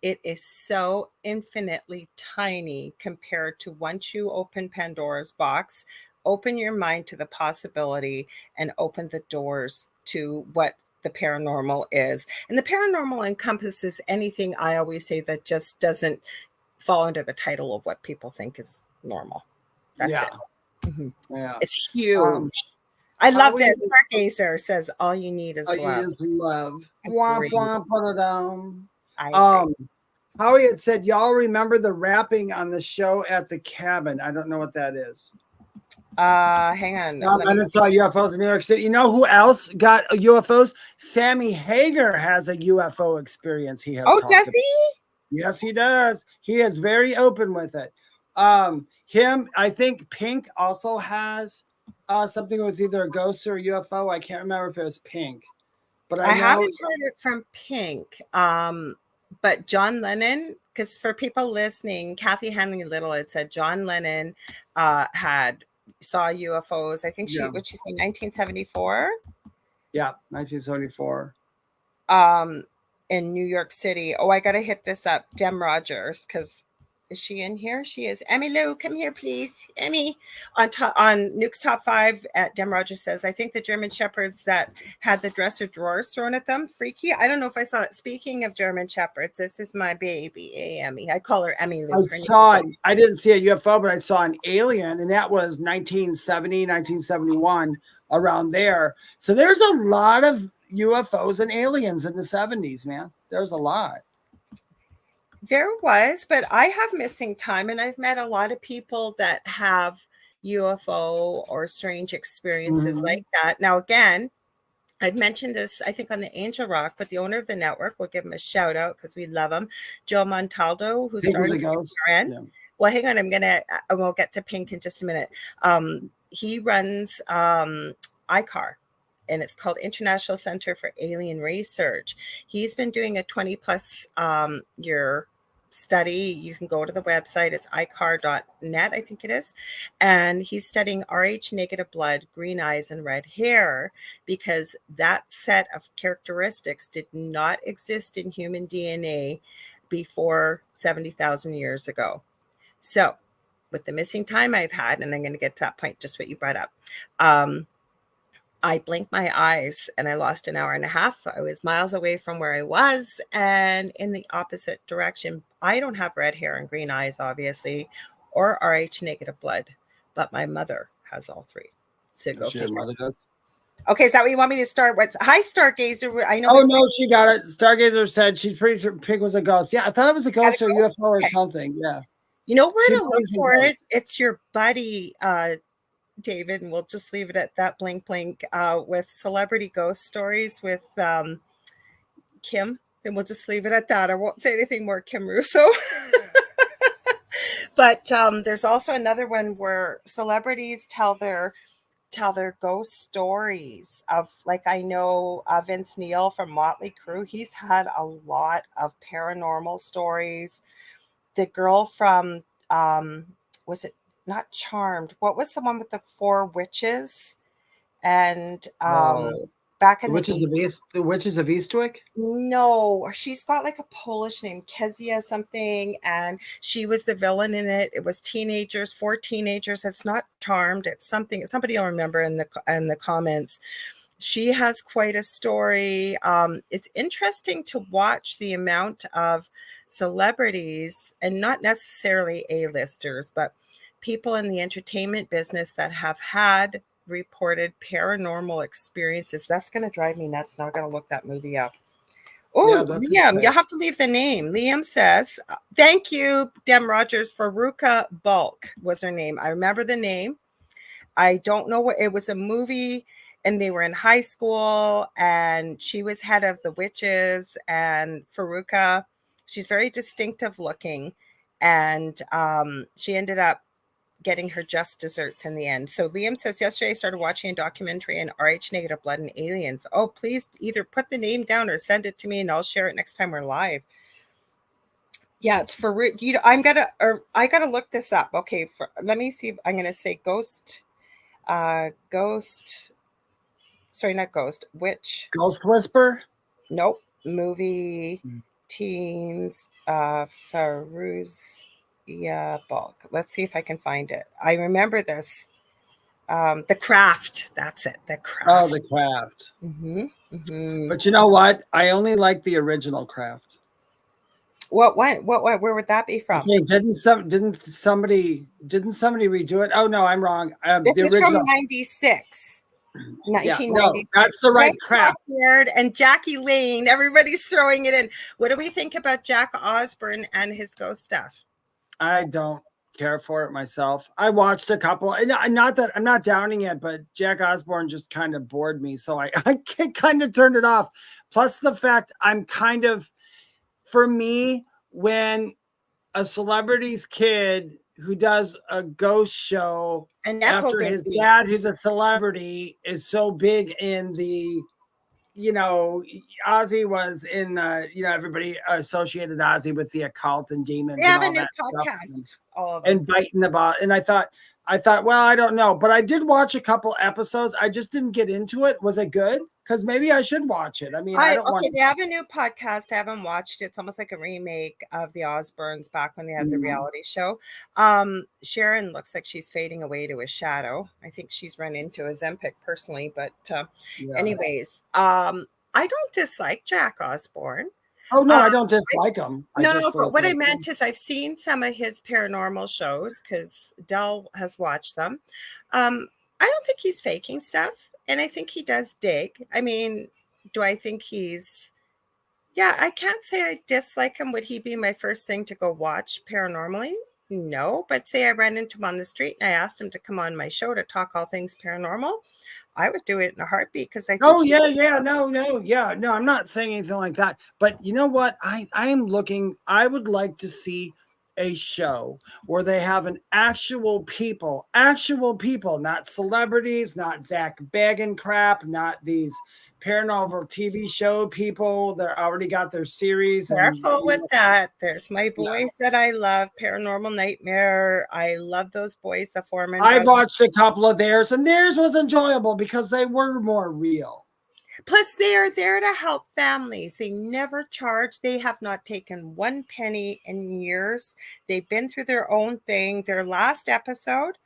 it is so infinitely tiny compared to once you open Pandora's box, open your mind to the possibility and open the doors to what the paranormal is. And the paranormal encompasses anything, I always say, that just doesn't fall under the title of what people think is normal. That's it. Mm-hmm. Yeah. It's huge. I love this. Mark Acer says, all you need is love. Womp womp, put it down. Howie had said, y'all remember the rapping on the show at the cabin. I don't know what that is. Hang on. I just saw UFOs in New York City. You know who else got UFOs? Sammy Hagar has a UFO experience. He has. Oh, talked does about. he? Yes, he does. He is very open with it. I think Pink also has something with either a ghost or a UFO. I can't remember if it was Pink, but I know, haven't heard it from Pink. But John Lennon, because for people listening, Kathy Henley Little had said John Lennon saw UFOs. I think would she say 1974? Yeah, 1974. In New York City. Oh, I gotta hit this up. Dem Rogers, because is she in here? She is. Emmy Lou, come here, please. Emmy on Nuke's Top 5 at Dem Rogers says, I think the German Shepherds that had the dresser drawers thrown at them, freaky. I don't know if I saw it. Speaking of German Shepherds, this is my baby, Emmy. I call her Emmy Lou. I saw it. I didn't see a UFO, but I saw an alien, and that was 1970, 1971, around there. So there's a lot of UFOs and aliens in the 70s, man. There's a lot. There was, but I have missing time, and I've met a lot of people that have UFO or strange experiences like that. Now, again, I've mentioned this, I think, on the Angel Rock, but the owner of the network, we'll give him a shout out because we love him, Joe Montaldo, who started Well, hang on, we'll get to Pink in just a minute. He runs ICAR, and it's called International Center for Alien Research. He's been doing a 20 plus year study. You can go to the website. It's icar.net, I think it is. And he's studying Rh negative blood, green eyes, and red hair, because that set of characteristics did not exist in human DNA before 70,000 years ago. So with the missing time I've had, and I'm going to get to that point, just what you brought up, I blinked my eyes and I lost an hour and a half. I was miles away from where I was and in the opposite direction. I don't have red hair and green eyes, obviously, or Rh negative blood, but my mother has all three. So go figure. Your mother does? Okay, is that what you want me to start? Hi, Stargazer. I know. Oh no, she got it. Stargazer said she's pretty sure Pink was a ghost. Yeah, I thought it was a ghost or UFO or something. Yeah. You know where to look for it? It's your buddy, David, and we'll just leave it at that. Blink with celebrity ghost stories with Kim, and we'll just leave it at that. I won't say anything more, Kim Russo. But there's also another one where celebrities tell their ghost stories of, like, I know Vince Neil from Motley Crue. He's had a lot of paranormal stories. The girl from was it not Charmed? What was the one with the 4 witches? And back in the Witches of Eastwick? No, she's got like a Polish name, Kezia something, and she was the villain in it. It was 4 teenagers. It's not Charmed. It's something. Somebody will remember in the comments. She has quite a story. It's interesting to watch the amount of celebrities, and not necessarily A-listers, but people in the entertainment business that have had reported paranormal experiences. That's going to drive me nuts. Now I'm going to look that movie up. Oh, yeah, Liam, you'll have to leave the name. Liam says, thank you, Dem Rogers. Faruka Bulk was her name. I remember the name. I don't know what it was. A movie, and they were in high school, and she was head of the witches. And Faruka, she's very distinctive looking, and she ended up getting her just desserts in the end. So Liam says, yesterday I started watching a documentary on Rh negative blood and aliens. Oh, please either put the name down or send it to me, and I'll share it next time we're live. Yeah, it's for you. I gotta look this up. Okay, let me see. I'm gonna say ghost. Sorry, not ghost. Witch. Ghost Whisper. Nope. Movie. Teens. Faruzia Bulk. Let's see if I can find it. I remember this. The Craft. That's it. The Craft. Oh, The Craft. But you know what? I only like the original Craft. What? Where would that be from? Okay, didn't somebody redo it? Oh no, I'm wrong. This is from 96. Yeah, no, 1996. that's the right crap. Beard and Jackie Lane. Everybody's throwing it in. What do we think about Jack Osborne and his ghost stuff? I don't care for it myself. I watched a couple, and not that I'm not downing it, but Jack Osborne just kind of bored me, so I kind of turned it off. Plus the fact I'm kind of, for me, when a celebrity's kid who does a ghost show after his dad, who's a celebrity, is so big in the, you know, Ozzy was in the, you know, everybody associated Ozzy with the occult and demons. They have and a all new that podcast, stuff, all of them. and biting the ball. And I thought, well, I don't know, but I did watch a couple episodes. I just didn't get into it. Was it good? Because maybe I should watch it. I mean, I don't want. They have a new podcast. I haven't watched it. It's almost like a remake of the Osbournes back when they had the reality show. Sharon looks like she's fading away to a shadow. I think she's run into a Zempic personally, but anyways, I don't dislike Jack Osborne. Oh no, I don't dislike him. No, but what I meant is I've seen some of his paranormal shows because Dell has watched them. I don't think he's faking stuff, and I think he does dig. I mean, do I think he's? Yeah, I can't say I dislike him. Would he be my first thing to go watch paranormally? No, but say I ran into him on the street and I asked him to come on my show to talk all things paranormal, I would do it in a heartbeat because I think no, I'm not saying anything like that. But you know what? I would like to see a show where they have an actual people, not celebrities, not Zach Baggin crap, not these paranormal TV show people that already got their series. Careful with that. There's my boys that I love, Paranormal Nightmare. I love those boys, the Foreman. I watched a couple of theirs, and theirs was enjoyable because they were more real. Plus, they are there to help families. They never charge. They have not taken one penny in years. They've been through their own thing. Their last episode,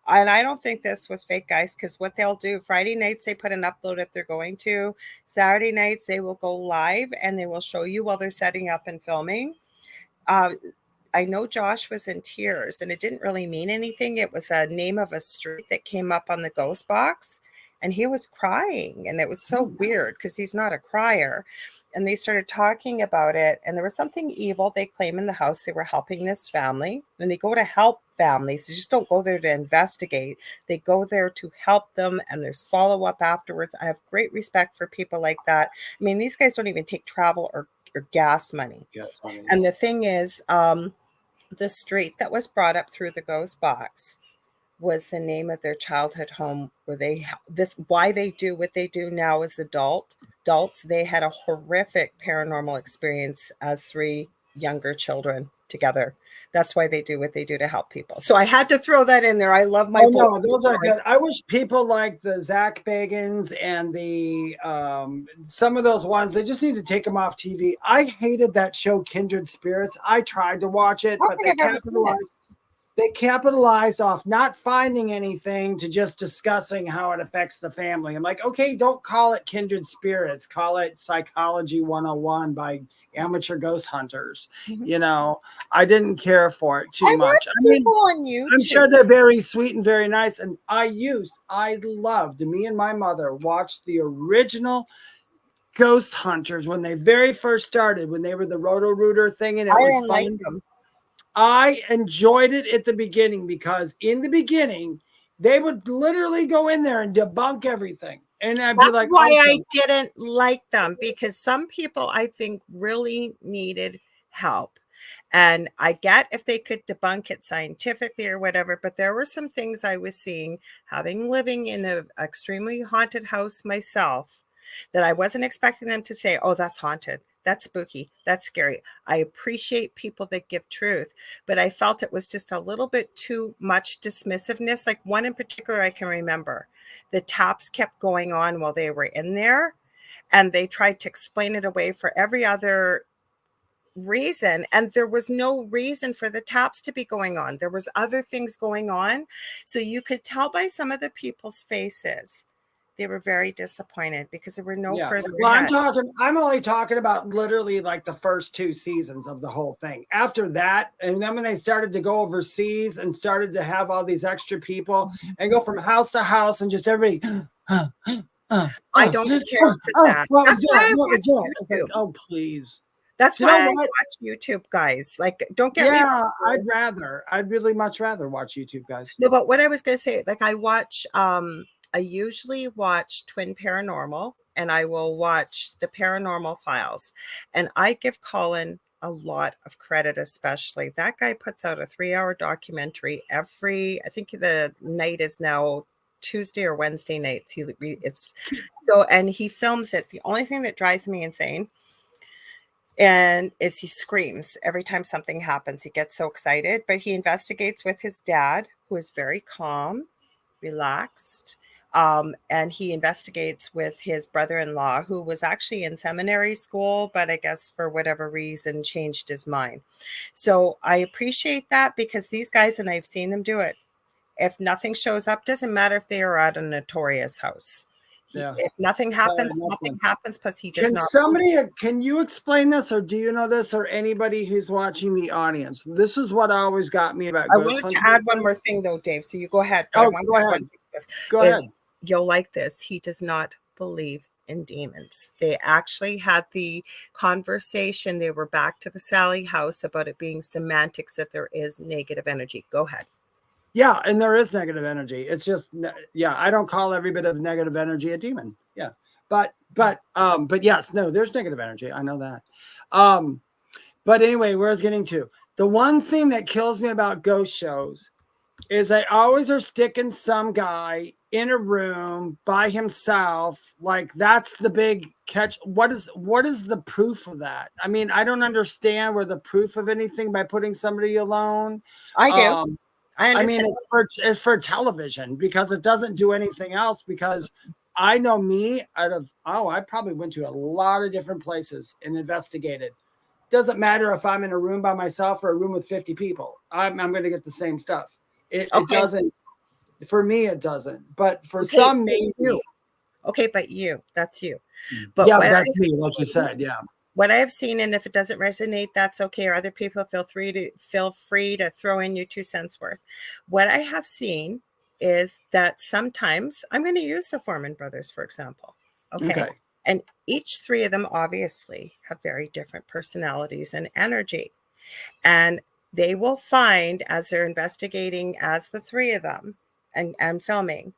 and I don't think this was fake, guys, because what they'll do, Friday nights, they put an upload if they're going to. Saturday nights, they will go live, and they will show you while they're setting up and filming. I know Josh was in tears, and it didn't really mean anything. It was a name of a street that came up on the ghost box, and he was crying, and it was so weird because he's not a crier. And they started talking about it, and there was something evil they claim in the house. They were helping this family, and they go to help families. They just don't go there to investigate. They go there to help them, and there's follow-up afterwards. I have great respect for people like that. I mean, these guys don't even take travel or gas money. And the thing is, the street that was brought up through the ghost box was the name of their childhood home where why they do what they do now as adults. They had a horrific paranormal experience as 3 younger children together. That's why they do what they do to help people. So I had to throw that in there. I love my no, those are good. I wish people like the Zach Bagans and the some of those ones, they just need to take them off TV. I hated that show Kindred Spirits. I tried to watch it, but they capitalized off not finding anything to just discussing how it affects the family. I'm like, okay, don't call it Kindred Spirits. Call it Psychology 101 by amateur ghost hunters. You know, I didn't care for it too much. I mean, on YouTube. I'm sure they're very sweet and very nice. And I loved, me and my mother watched the original Ghost Hunters when they very first started, when they were the Roto-Rooter thing, and it was fun. I enjoyed it at the beginning because in the beginning, they would literally go in there and debunk everything. And I'd be like, why I didn't like them, because some people I think really needed help. And I get if they could debunk it scientifically or whatever, but there were some things I was seeing, living in an extremely haunted house myself, that I wasn't expecting them to say, oh, that's haunted. That's spooky. That's scary. I appreciate people that give truth, but I felt it was just a little bit too much dismissiveness. Like one in particular, I can remember the taps kept going on while they were in there, and they tried to explain it away for every other reason. And there was no reason for the taps to be going on. There was other things going on. So you could tell by some of the people's faces they were very disappointed because there were no further Well, ahead. I'm only talking about literally like the first 2 seasons of the whole thing. After that, and then when they started to go overseas and started to have all these extra people and go from house to house and just everybody I don't care for that. What was That's why I that? What was watch that? It's like, YouTube. oh, please. That's You why know I what? watch YouTube, guys. Like, don't get me Yeah, wrong. I'd really much rather watch YouTube, guys. No, but what I was going to say, like, I usually watch Twin Paranormal, and I will watch the Paranormal Files, and I give Colin a lot of credit, especially that guy puts out a 3-hour documentary I think the night is now Tuesday or Wednesday nights. And he films it. The only thing that drives me insane and is he screams every time something happens. He gets so excited, but he investigates with his dad, who is very calm, relaxed. And he investigates with his brother-in-law, who was actually in seminary school, but I guess for whatever reason changed his mind. So I appreciate that, because these guys, and I've seen them do it, if nothing shows up, doesn't matter if they are at a notorious house. If nothing happens, nothing happens, plus he does not. Can you explain this, or do you know this, or anybody who's watching the audience? This is what always got me about I ghost wanted hunting. to add one more thing though, Dave. So you go ahead. Go ahead. Go ahead. You'll like this. He does not believe in demons. They actually had the conversation. They were back to the Sally house about it being semantics, that there is negative energy. Go ahead. Yeah, and there is negative energy. It's just, I don't call every bit of negative energy a demon. Yeah, but yes, no, there's negative energy. I know that. But anyway, where I was getting to, the one thing that kills me about ghost shows is they always are sticking some guy in a room by himself. Like, that's the big catch. What is the proof of that? I mean, I don't understand where the proof of anything by putting somebody alone. I do. I mean, it's for television, because it doesn't do anything else. Because I know me I probably went to a lot of different places and investigated. Doesn't matter if I'm in a room by myself or a room with 50 people. I'm going to get the same stuff. It doesn't, for me, it doesn't. But for some, maybe. Okay, but that's you. But that's me, like you said, yeah. What I have seen, and if it doesn't resonate, that's okay. Or other people feel free to throw in your 2 cents worth. What I have seen is that sometimes, I'm going to use the Foreman brothers, for example. Okay. And each 3 of them obviously have very different personalities and energy. And they will find, as they're investigating as the 3 of them and filming,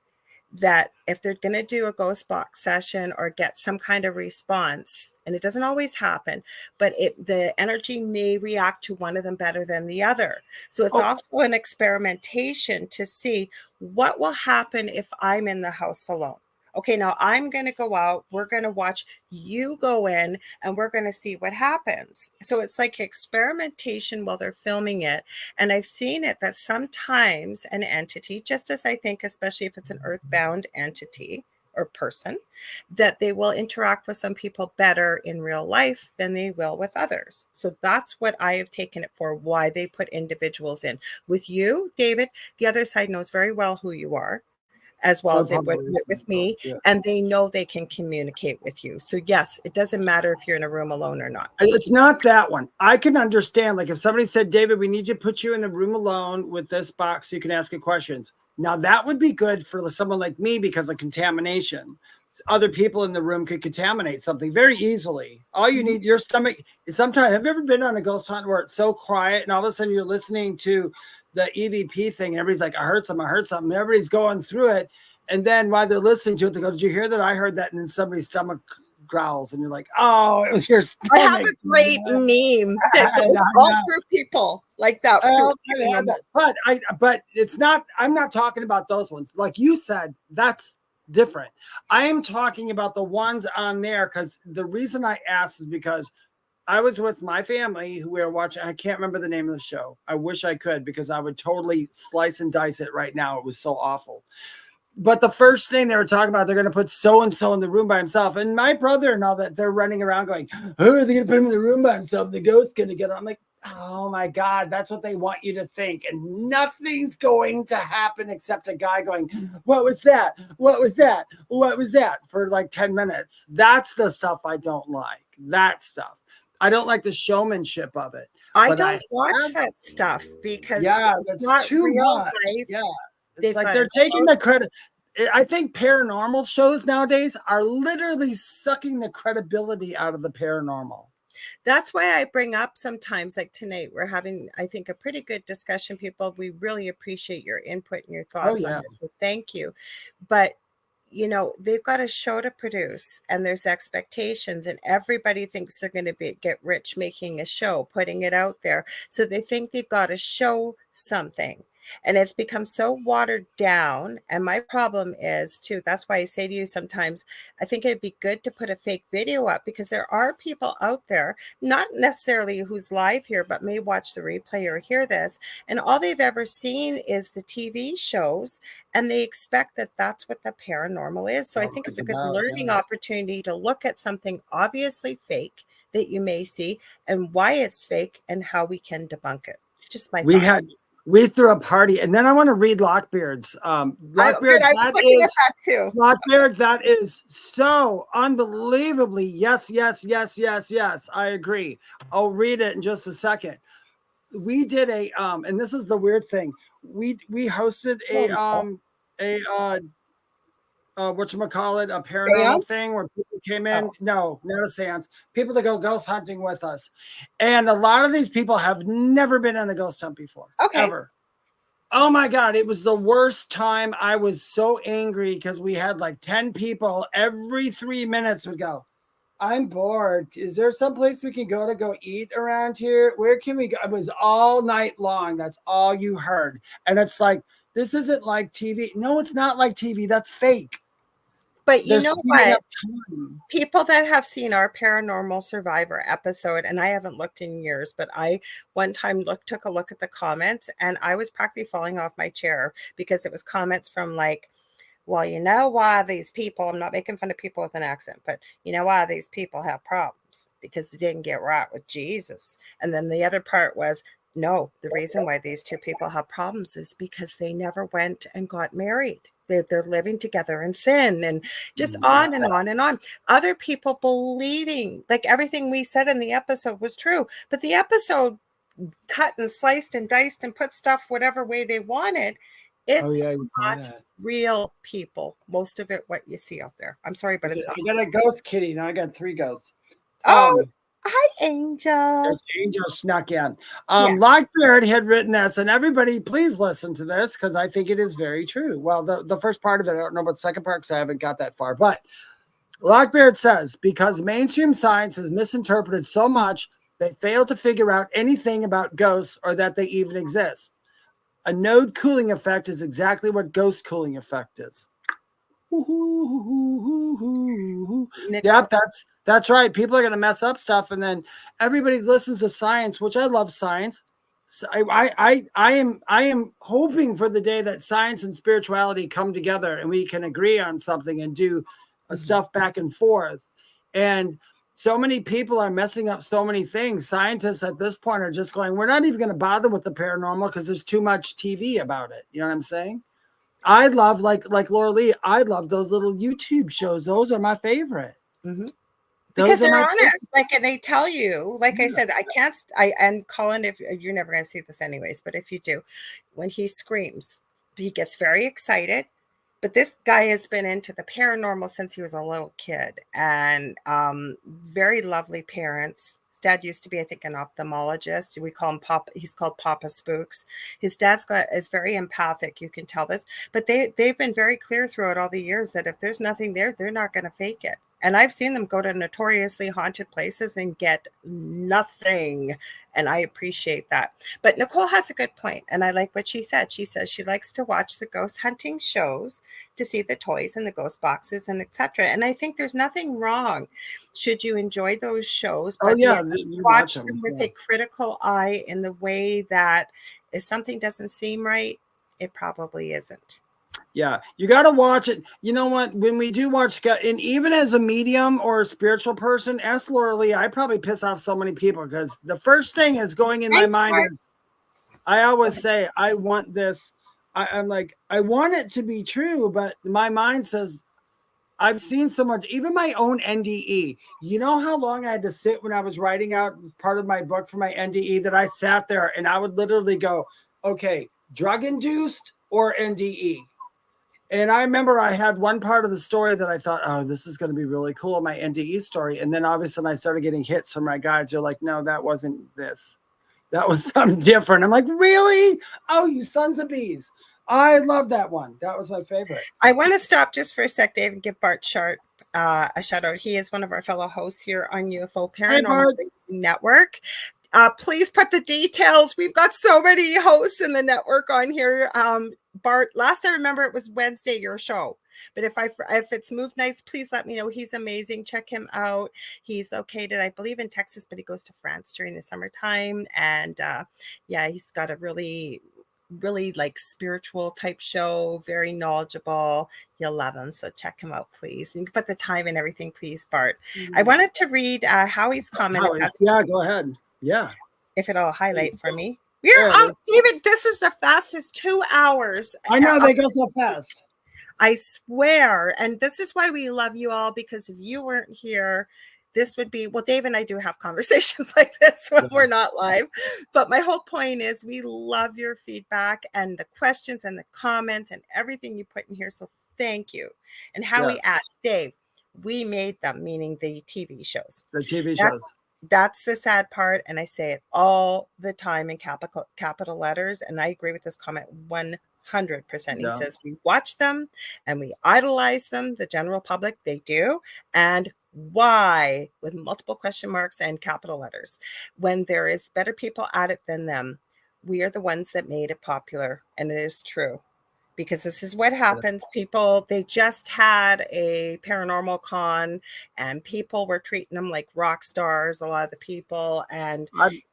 that if they're going to do a ghost box session or get some kind of response, and it doesn't always happen, but the energy may react to one of them better than the other. So it's also an experimentation to see what will happen if I'm in the house alone. Okay, now I'm going to go out, we're going to watch you go in, and we're going to see what happens. So it's like experimentation while they're filming it. And I've seen it that sometimes an entity, just as I think, especially if it's an earthbound entity or person, that they will interact with some people better in real life than they will with others. So that's what I have taken it for, why they put individuals in. With you, David, the other side knows very well who you are, as well as it would with me, and they know they can communicate with you. So yes, it doesn't matter if you're in a room alone or not. It's not that one. I can understand, like if somebody said, David, we need you to put you in the room alone with this box so you can ask it questions. Now that would be good for someone like me because of contamination. Other people in the room could contaminate something very easily. All you need, your stomach. Sometimes, have you ever been on a ghost hunt where it's so quiet and all of a sudden you're listening to the EVP thing and everybody's like, I heard something. Everybody's going through it. And then while they're listening to it, they go, did you hear that? I heard that. And then somebody's stomach growls and you're like, oh, it was your stomach. I have a great meme that goes all through people like that. But it's not, I'm not talking about those ones. Like you said, that's different. I am talking about the ones on there, because the reason I asked is because I was with my family who we were watching. I can't remember the name of the show. I wish I could, because I would totally slice and dice it right now. It was so awful. But the first thing they were talking about, they're going to put so-and-so in the room by himself. And my brother and all that, they're running around going, oh, are they going to put him in the room by himself? The ghost's going to get him. I'm like, Oh my God, that's what they want you to think. And nothing's going to happen except a guy going, what was that? What was that? What was that? For like 10 minutes. That's the stuff I don't like. That stuff. I don't like the showmanship of it. I But don't watch that stuff because yeah, it's that's not too real much. life. Yeah. It's They've like got they're a taking show. the credit. I think paranormal shows nowadays are literally sucking the credibility out of the paranormal. That's why I bring up sometimes, like tonight, we're having, I think, a pretty good discussion, people. We really appreciate your input and your thoughts on this. So thank you. But, you know, they've got a show to produce and there's expectations, and everybody thinks they're going to get rich making a show, putting it out there. So they think they've got to show something. And it's become so watered down. And my problem is, too, that's why I say to you sometimes, I think it'd be good to put a fake video up, because there are people out there, not necessarily who's live here, but may watch the replay or hear this, and all they've ever seen is the TV shows, and they expect that that's what the paranormal is. So I think it's a good learning opportunity to look at something obviously fake that you may see and why it's fake and how we can debunk it. Just my thoughts. We threw a party, and then I want to read Lockbeard's. Lockbeard, I was looking at that too. Lockbeard, that is so unbelievably yes. I agree. I'll read it in just a second. We did a and this is the weird thing. We hosted whatchamacallit, a paranormal Seance? thing where people came in. No, not a seance. People that go ghost hunting with us. And a lot of these people have never been on a ghost hunt before. Okay. Ever. Oh my God, it was the worst time. I was so angry because we had like 10 people every 3 minutes would go, I'm bored. Is there some place we can go eat around here? Where can we go? It was all night long. That's all you heard. And it's like, this isn't like TV. No, it's not like TV. That's fake. But you know what? People that have seen our Paranormal Survivor episode, and I haven't looked in years, but I one time took a look at the comments, and I was practically falling off my chair because it was comments from like, well, you know why these people, I'm not making fun of people with an accent, but you know why these people have problems? Because they didn't get right with Jesus. And then the other part was, no, the reason why these two people have problems is because they never went and got married. They're living together in sin, and just on and on and on. Other people believing like everything we said in the episode was true, but the episode cut and sliced and diced and put stuff whatever way they wanted. It's not real people. Most of it, what you see out there. I'm sorry, but it's not. I got a ghost kitty. Now I got 3 ghosts. Oh, hi, Angel. Angel snuck in. Lockbeard had written this, and everybody, please listen to this because I think it is very true. Well, the first part of it, I don't know about the second part because I haven't got that far. But Lockbeard says, because mainstream science has misinterpreted so much, they fail to figure out anything about ghosts or that they even exist. A node cooling effect is exactly what ghost cooling effect is. Yep, that's right. People are going to mess up stuff, and then everybody listens to science, which I love science. So I am hoping for the day that science and spirituality come together and we can agree on something and do stuff back and forth. And so many people are messing up so many things. Scientists at this point are just going, we're not even going to bother with the paranormal because there's too much TV about it. You know what I'm saying? I love, like Lorilei, I love those little YouTube shows. Those are my favorite. Mm-hmm. Because they're honest. Like, and they tell you, like I said, and Colin, if you're never going to see this anyways, but if you do, when he screams, he gets very excited. But this guy has been into the paranormal since he was a little kid, and very lovely parents. His dad used to be, I think, an ophthalmologist. We call him Papa. He's called Papa Spooks. His dad's is very empathic. You can tell this, but they've been very clear throughout all the years that if there's nothing there, they're not going to fake it. And I've seen them go to notoriously haunted places and get nothing. And I appreciate that. But Nicole has a good point, and I like what she said. She says she likes to watch the ghost hunting shows to see the toys and the ghost boxes and etc. And I think there's nothing wrong. Should you enjoy those shows? But watch them with a critical eye in the way that if something doesn't seem right, it probably isn't. Yeah, you got to watch it. You know what? When we do watch, and even as a medium or a spiritual person, ask Lorilei, I probably piss off so many people because the first thing is going in my Thanks, mind Mark. is, I always say, I want this. I'm like, I want it to be true, but my mind says, I've seen so much, even my own NDE. You know how long I had to sit when I was writing out part of my book for my NDE that I sat there and I would literally go, okay, drug induced or NDE? And I remember I had one part of the story that I thought, oh, this is going to be really cool, my NDE story. And then all of a sudden I started getting hits from my guides. They're like, no, that wasn't this. That was something different. I'm like, really? Oh, you sons of bees. I love that one. That was my favorite. I want to stop just for a sec, Dave, and give Bart Sharp a shout out. He is one of our fellow hosts here on UFO Paranormal Network. Please put the details. We've got so many hosts in the network on here. Bart, last I remember it was Wednesday, your show. But if it's moved nights, please let me know. He's amazing. Check him out. He's located, I believe, in Texas, but he goes to France during the summertime. And yeah, he's got a really like spiritual type show, very knowledgeable. You'll love him. So check him out, please. And you can put the time and everything, please, Bart. I wanted to read Howie's comment. Yeah, go ahead. Yeah. If it'll highlight for me. We're on, David. This is the fastest 2 hours. I know they go so fast. I swear. And this is why we love you all, because if you weren't here, this would be, well, Dave and I do have conversations like this when we're not live. But my whole point is we love your feedback and the questions and the comments and everything you put in here. So thank you. And Howie asks, Dave, we made them, meaning the TV shows. The TV shows. That's the sad part. And I say it all the time in capital letters. And I agree with this comment 100%. He says we watch them and we idolize them, the general public, they do. And why, with multiple question marks and capital letters, when there is better people at it than them. We are the ones that made it popular. And it is true. Because this is what happens. People, they just had a paranormal con and people were treating them like rock stars, a lot of the people. And I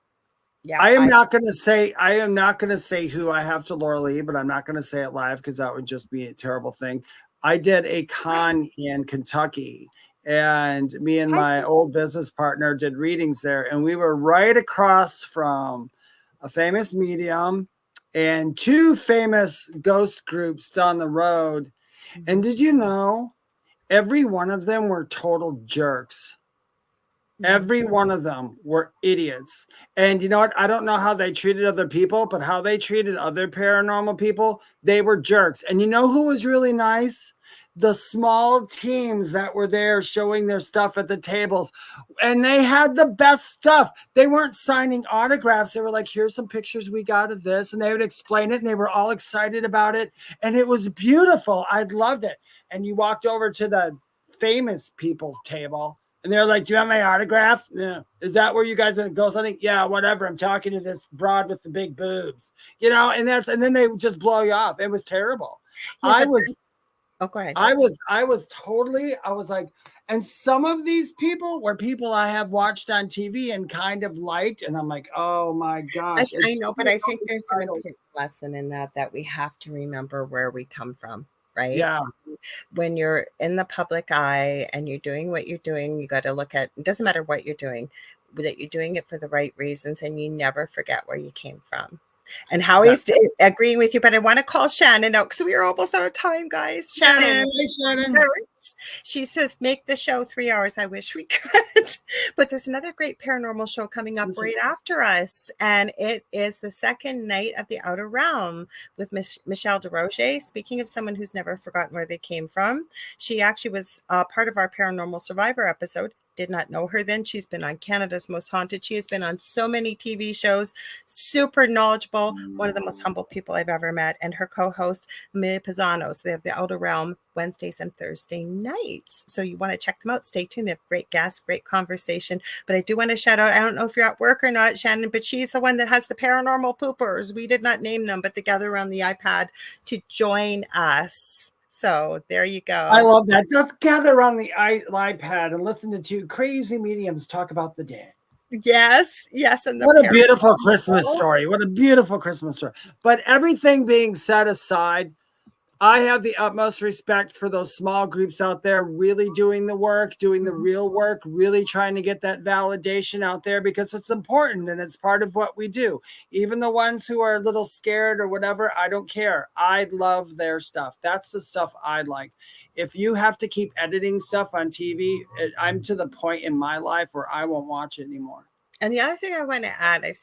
am not going to say who I have to Lorilei, but I'm not going to say it live because that would just be a terrible thing. I did a con in Kentucky and me and my old business partner did readings there. And we were right across from a famous medium and two famous ghost groups down the road. And did you know every one of them were total jerks? Every one of them were idiots. And you know what? I don't know how they treated other people, but how they treated other paranormal people, they were jerks. And you know who was really nice? The small teams that were there showing their stuff at the tables. And they had the best stuff. They weren't signing autographs. They were like, here's some pictures we got of this. And they would explain it. And they were all excited about it. And it was beautiful. I loved it. And you walked over to the famous people's table. And they're like, do you have my autograph? Yeah. Is that where you guys are going to go something? Yeah, whatever. I'm talking to this broad with the big boobs. You know, and then they just blow you off. It was terrible. Yeah, go ahead. I was like, and some of these people were people I have watched on TV and kind of liked. And I'm like, oh my gosh. I know, but I think there's an important lesson in that we have to remember where we come from. Right. Yeah. When you're in the public eye and you're doing what you're doing, you got to look at, it doesn't matter what you're doing, that you're doing it for the right reasons and you never forget where you came from. And Howie's agreeing with you, but I want to call Shannon out because we are almost out of time, guys. Shannon. She says, make the show 3 hours. I wish we could. But there's another great paranormal show coming up right after us. And it is the second night of the Outer Realm with Michelle DeRoche. Speaking of someone who's never forgotten where they came from, she actually was part of our Paranormal Survivor episode. Did not know her then. She's been on Canada's Most Haunted. She has been on so many TV shows, super knowledgeable, one of the most humble people I've ever met. And her co-host, Amelia Pisano. So they have the Outer Realm Wednesdays and Thursday nights. So you want to check them out. Stay tuned. They have great guests, great conversation. But I do want to shout out, I don't know if you're at work or not, Shannon, but she's the one that has the paranormal poopers. We did not name them, but they gather around the iPad to join us. So there you go. I love that. Just gather around the iPad and listen to two crazy mediums talk about the dead. Yes. And what a beautiful Christmas story. What a beautiful Christmas story. But everything being set aside, I have the utmost respect for those small groups out there really doing the work, doing the real work, really trying to get that validation out there because it's important and it's part of what we do. Even the ones who are a little scared or whatever, I don't care. I love their stuff. That's the stuff I like. If you have to keep editing stuff on TV, I'm to the point in my life where I won't watch it anymore. And the other thing I want to add, I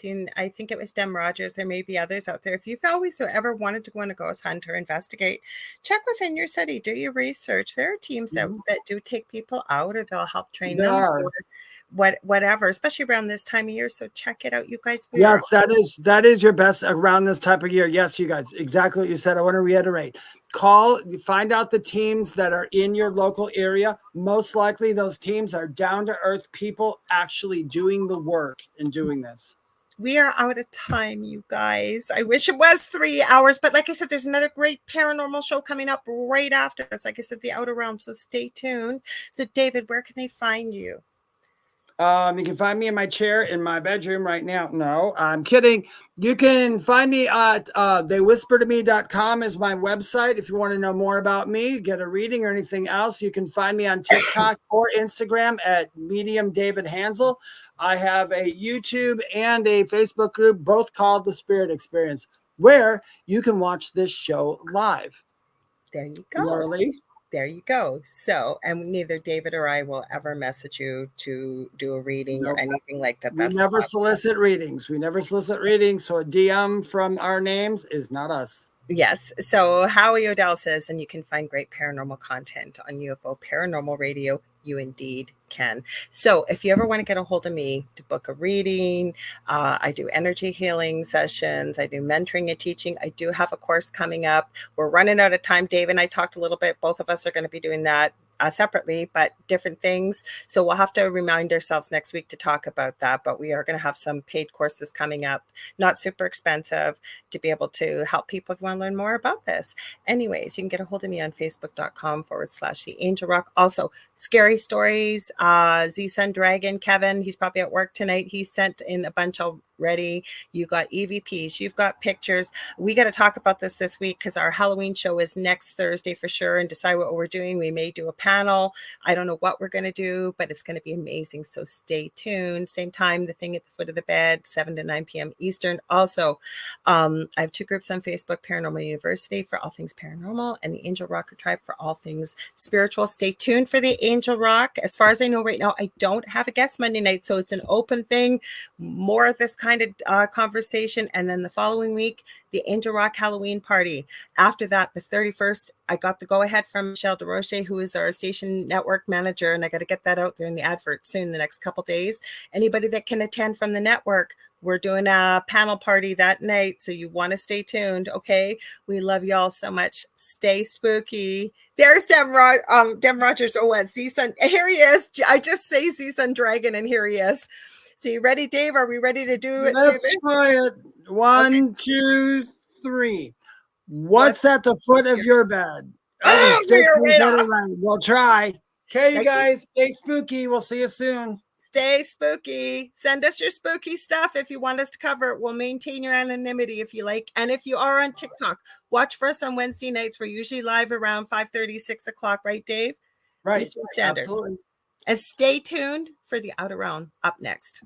think it was Dem Rogers, there may be others out there. If you've always ever wanted to go on a ghost hunt or investigate, check within your city, do your research. There are teams that do take people out or they'll help train them. Or whatever, especially around this time of year. So check it out, you guys. Yes, that is your best around this type of year. Yes, you guys, exactly what you said. I want to reiterate. Call, find out the teams that are in your local area. Most likely those teams are down-to-earth people actually doing the work and doing this. We are out of time, you guys. I wish it was 3 hours, but like I said, there's another great paranormal show coming up right after us. Like I said, The Outer Realm, so stay tuned. So David, where can they find you? You can find me in my chair in my bedroom right now. No, I'm kidding. You can find me at theywhispertome.com is my website. If you want to know more about me, get a reading or anything else, you can find me on TikTok or Instagram at Medium David Hanzel. I have a YouTube and a Facebook group, both called The Spirit Experience, where you can watch this show live. There you go. Lorilei. There you go. So, and neither David or I will ever message you to do a reading or anything like that. We never solicit readings. We never solicit readings. So a DM from our names is not us. Yes. So Howie O'Dell says, and you can find great paranormal content on UFO Paranormal Radio. You indeed can. So if you ever want to get a hold of me to book a reading, I do energy healing sessions. I do mentoring and teaching. I do have a course coming up. We're running out of time. Dave and I talked a little bit. Both of us are going to be doing that separately, but different things. So we'll have to remind ourselves next week to talk about that. But we are going to have some paid courses coming up, not super expensive, to be able to help people if you want to learn more about this. Anyways, you can get a hold of me on facebook.com/The Angel Rock. Also, scary stories. Z-Sun Dragon, Kevin, he's probably at work tonight. He sent in a bunch already. You got EVPs, you've got pictures. We got to talk about this week because our Halloween show is next Thursday for sure, and decide what we're doing. We may do a panel. I don't know what we're going to do, but it's going to be amazing. So stay tuned. Same time, The Thing at the Foot of the Bed, 7 to 9 p.m. Eastern. Also, I have two groups on Facebook, Paranormal University for all things paranormal and the Angel Rocker Tribe for all things spiritual. Stay tuned for the Angel Rock. As far as I know right now, I don't have a guest Monday night, so it's an open thing. More of this kind of conversation. And then the following week, the Angel Rock Halloween party. After that, the 31st, I got the go-ahead from Michelle DeRoche, who is our station network manager, and I got to get that out there in the advert soon, the next couple days. Anybody that can attend from the network, we're doing a panel party that night, so you want to stay tuned, okay? We love y'all so much. Stay spooky. There's Dem Rogers. Oh, what? Z-Sun. Here he is. I just say Z-Sun Dragon, and here he is. So you ready, Dave? Are we ready to do it? Let's try it. One, okay. 2, 3. What's at the foot of your bed? We'll try. Okay, you guys, stay spooky. We'll see you soon. Stay spooky. Send us your spooky stuff if you want us to cover it. We'll maintain your anonymity if you like. And if you are on TikTok, watch for us on Wednesday nights. We're usually live around 5:30, 6 o'clock, right, Dave? Right. Eastern Standard. Absolutely. And stay tuned for The Outer Realm up next.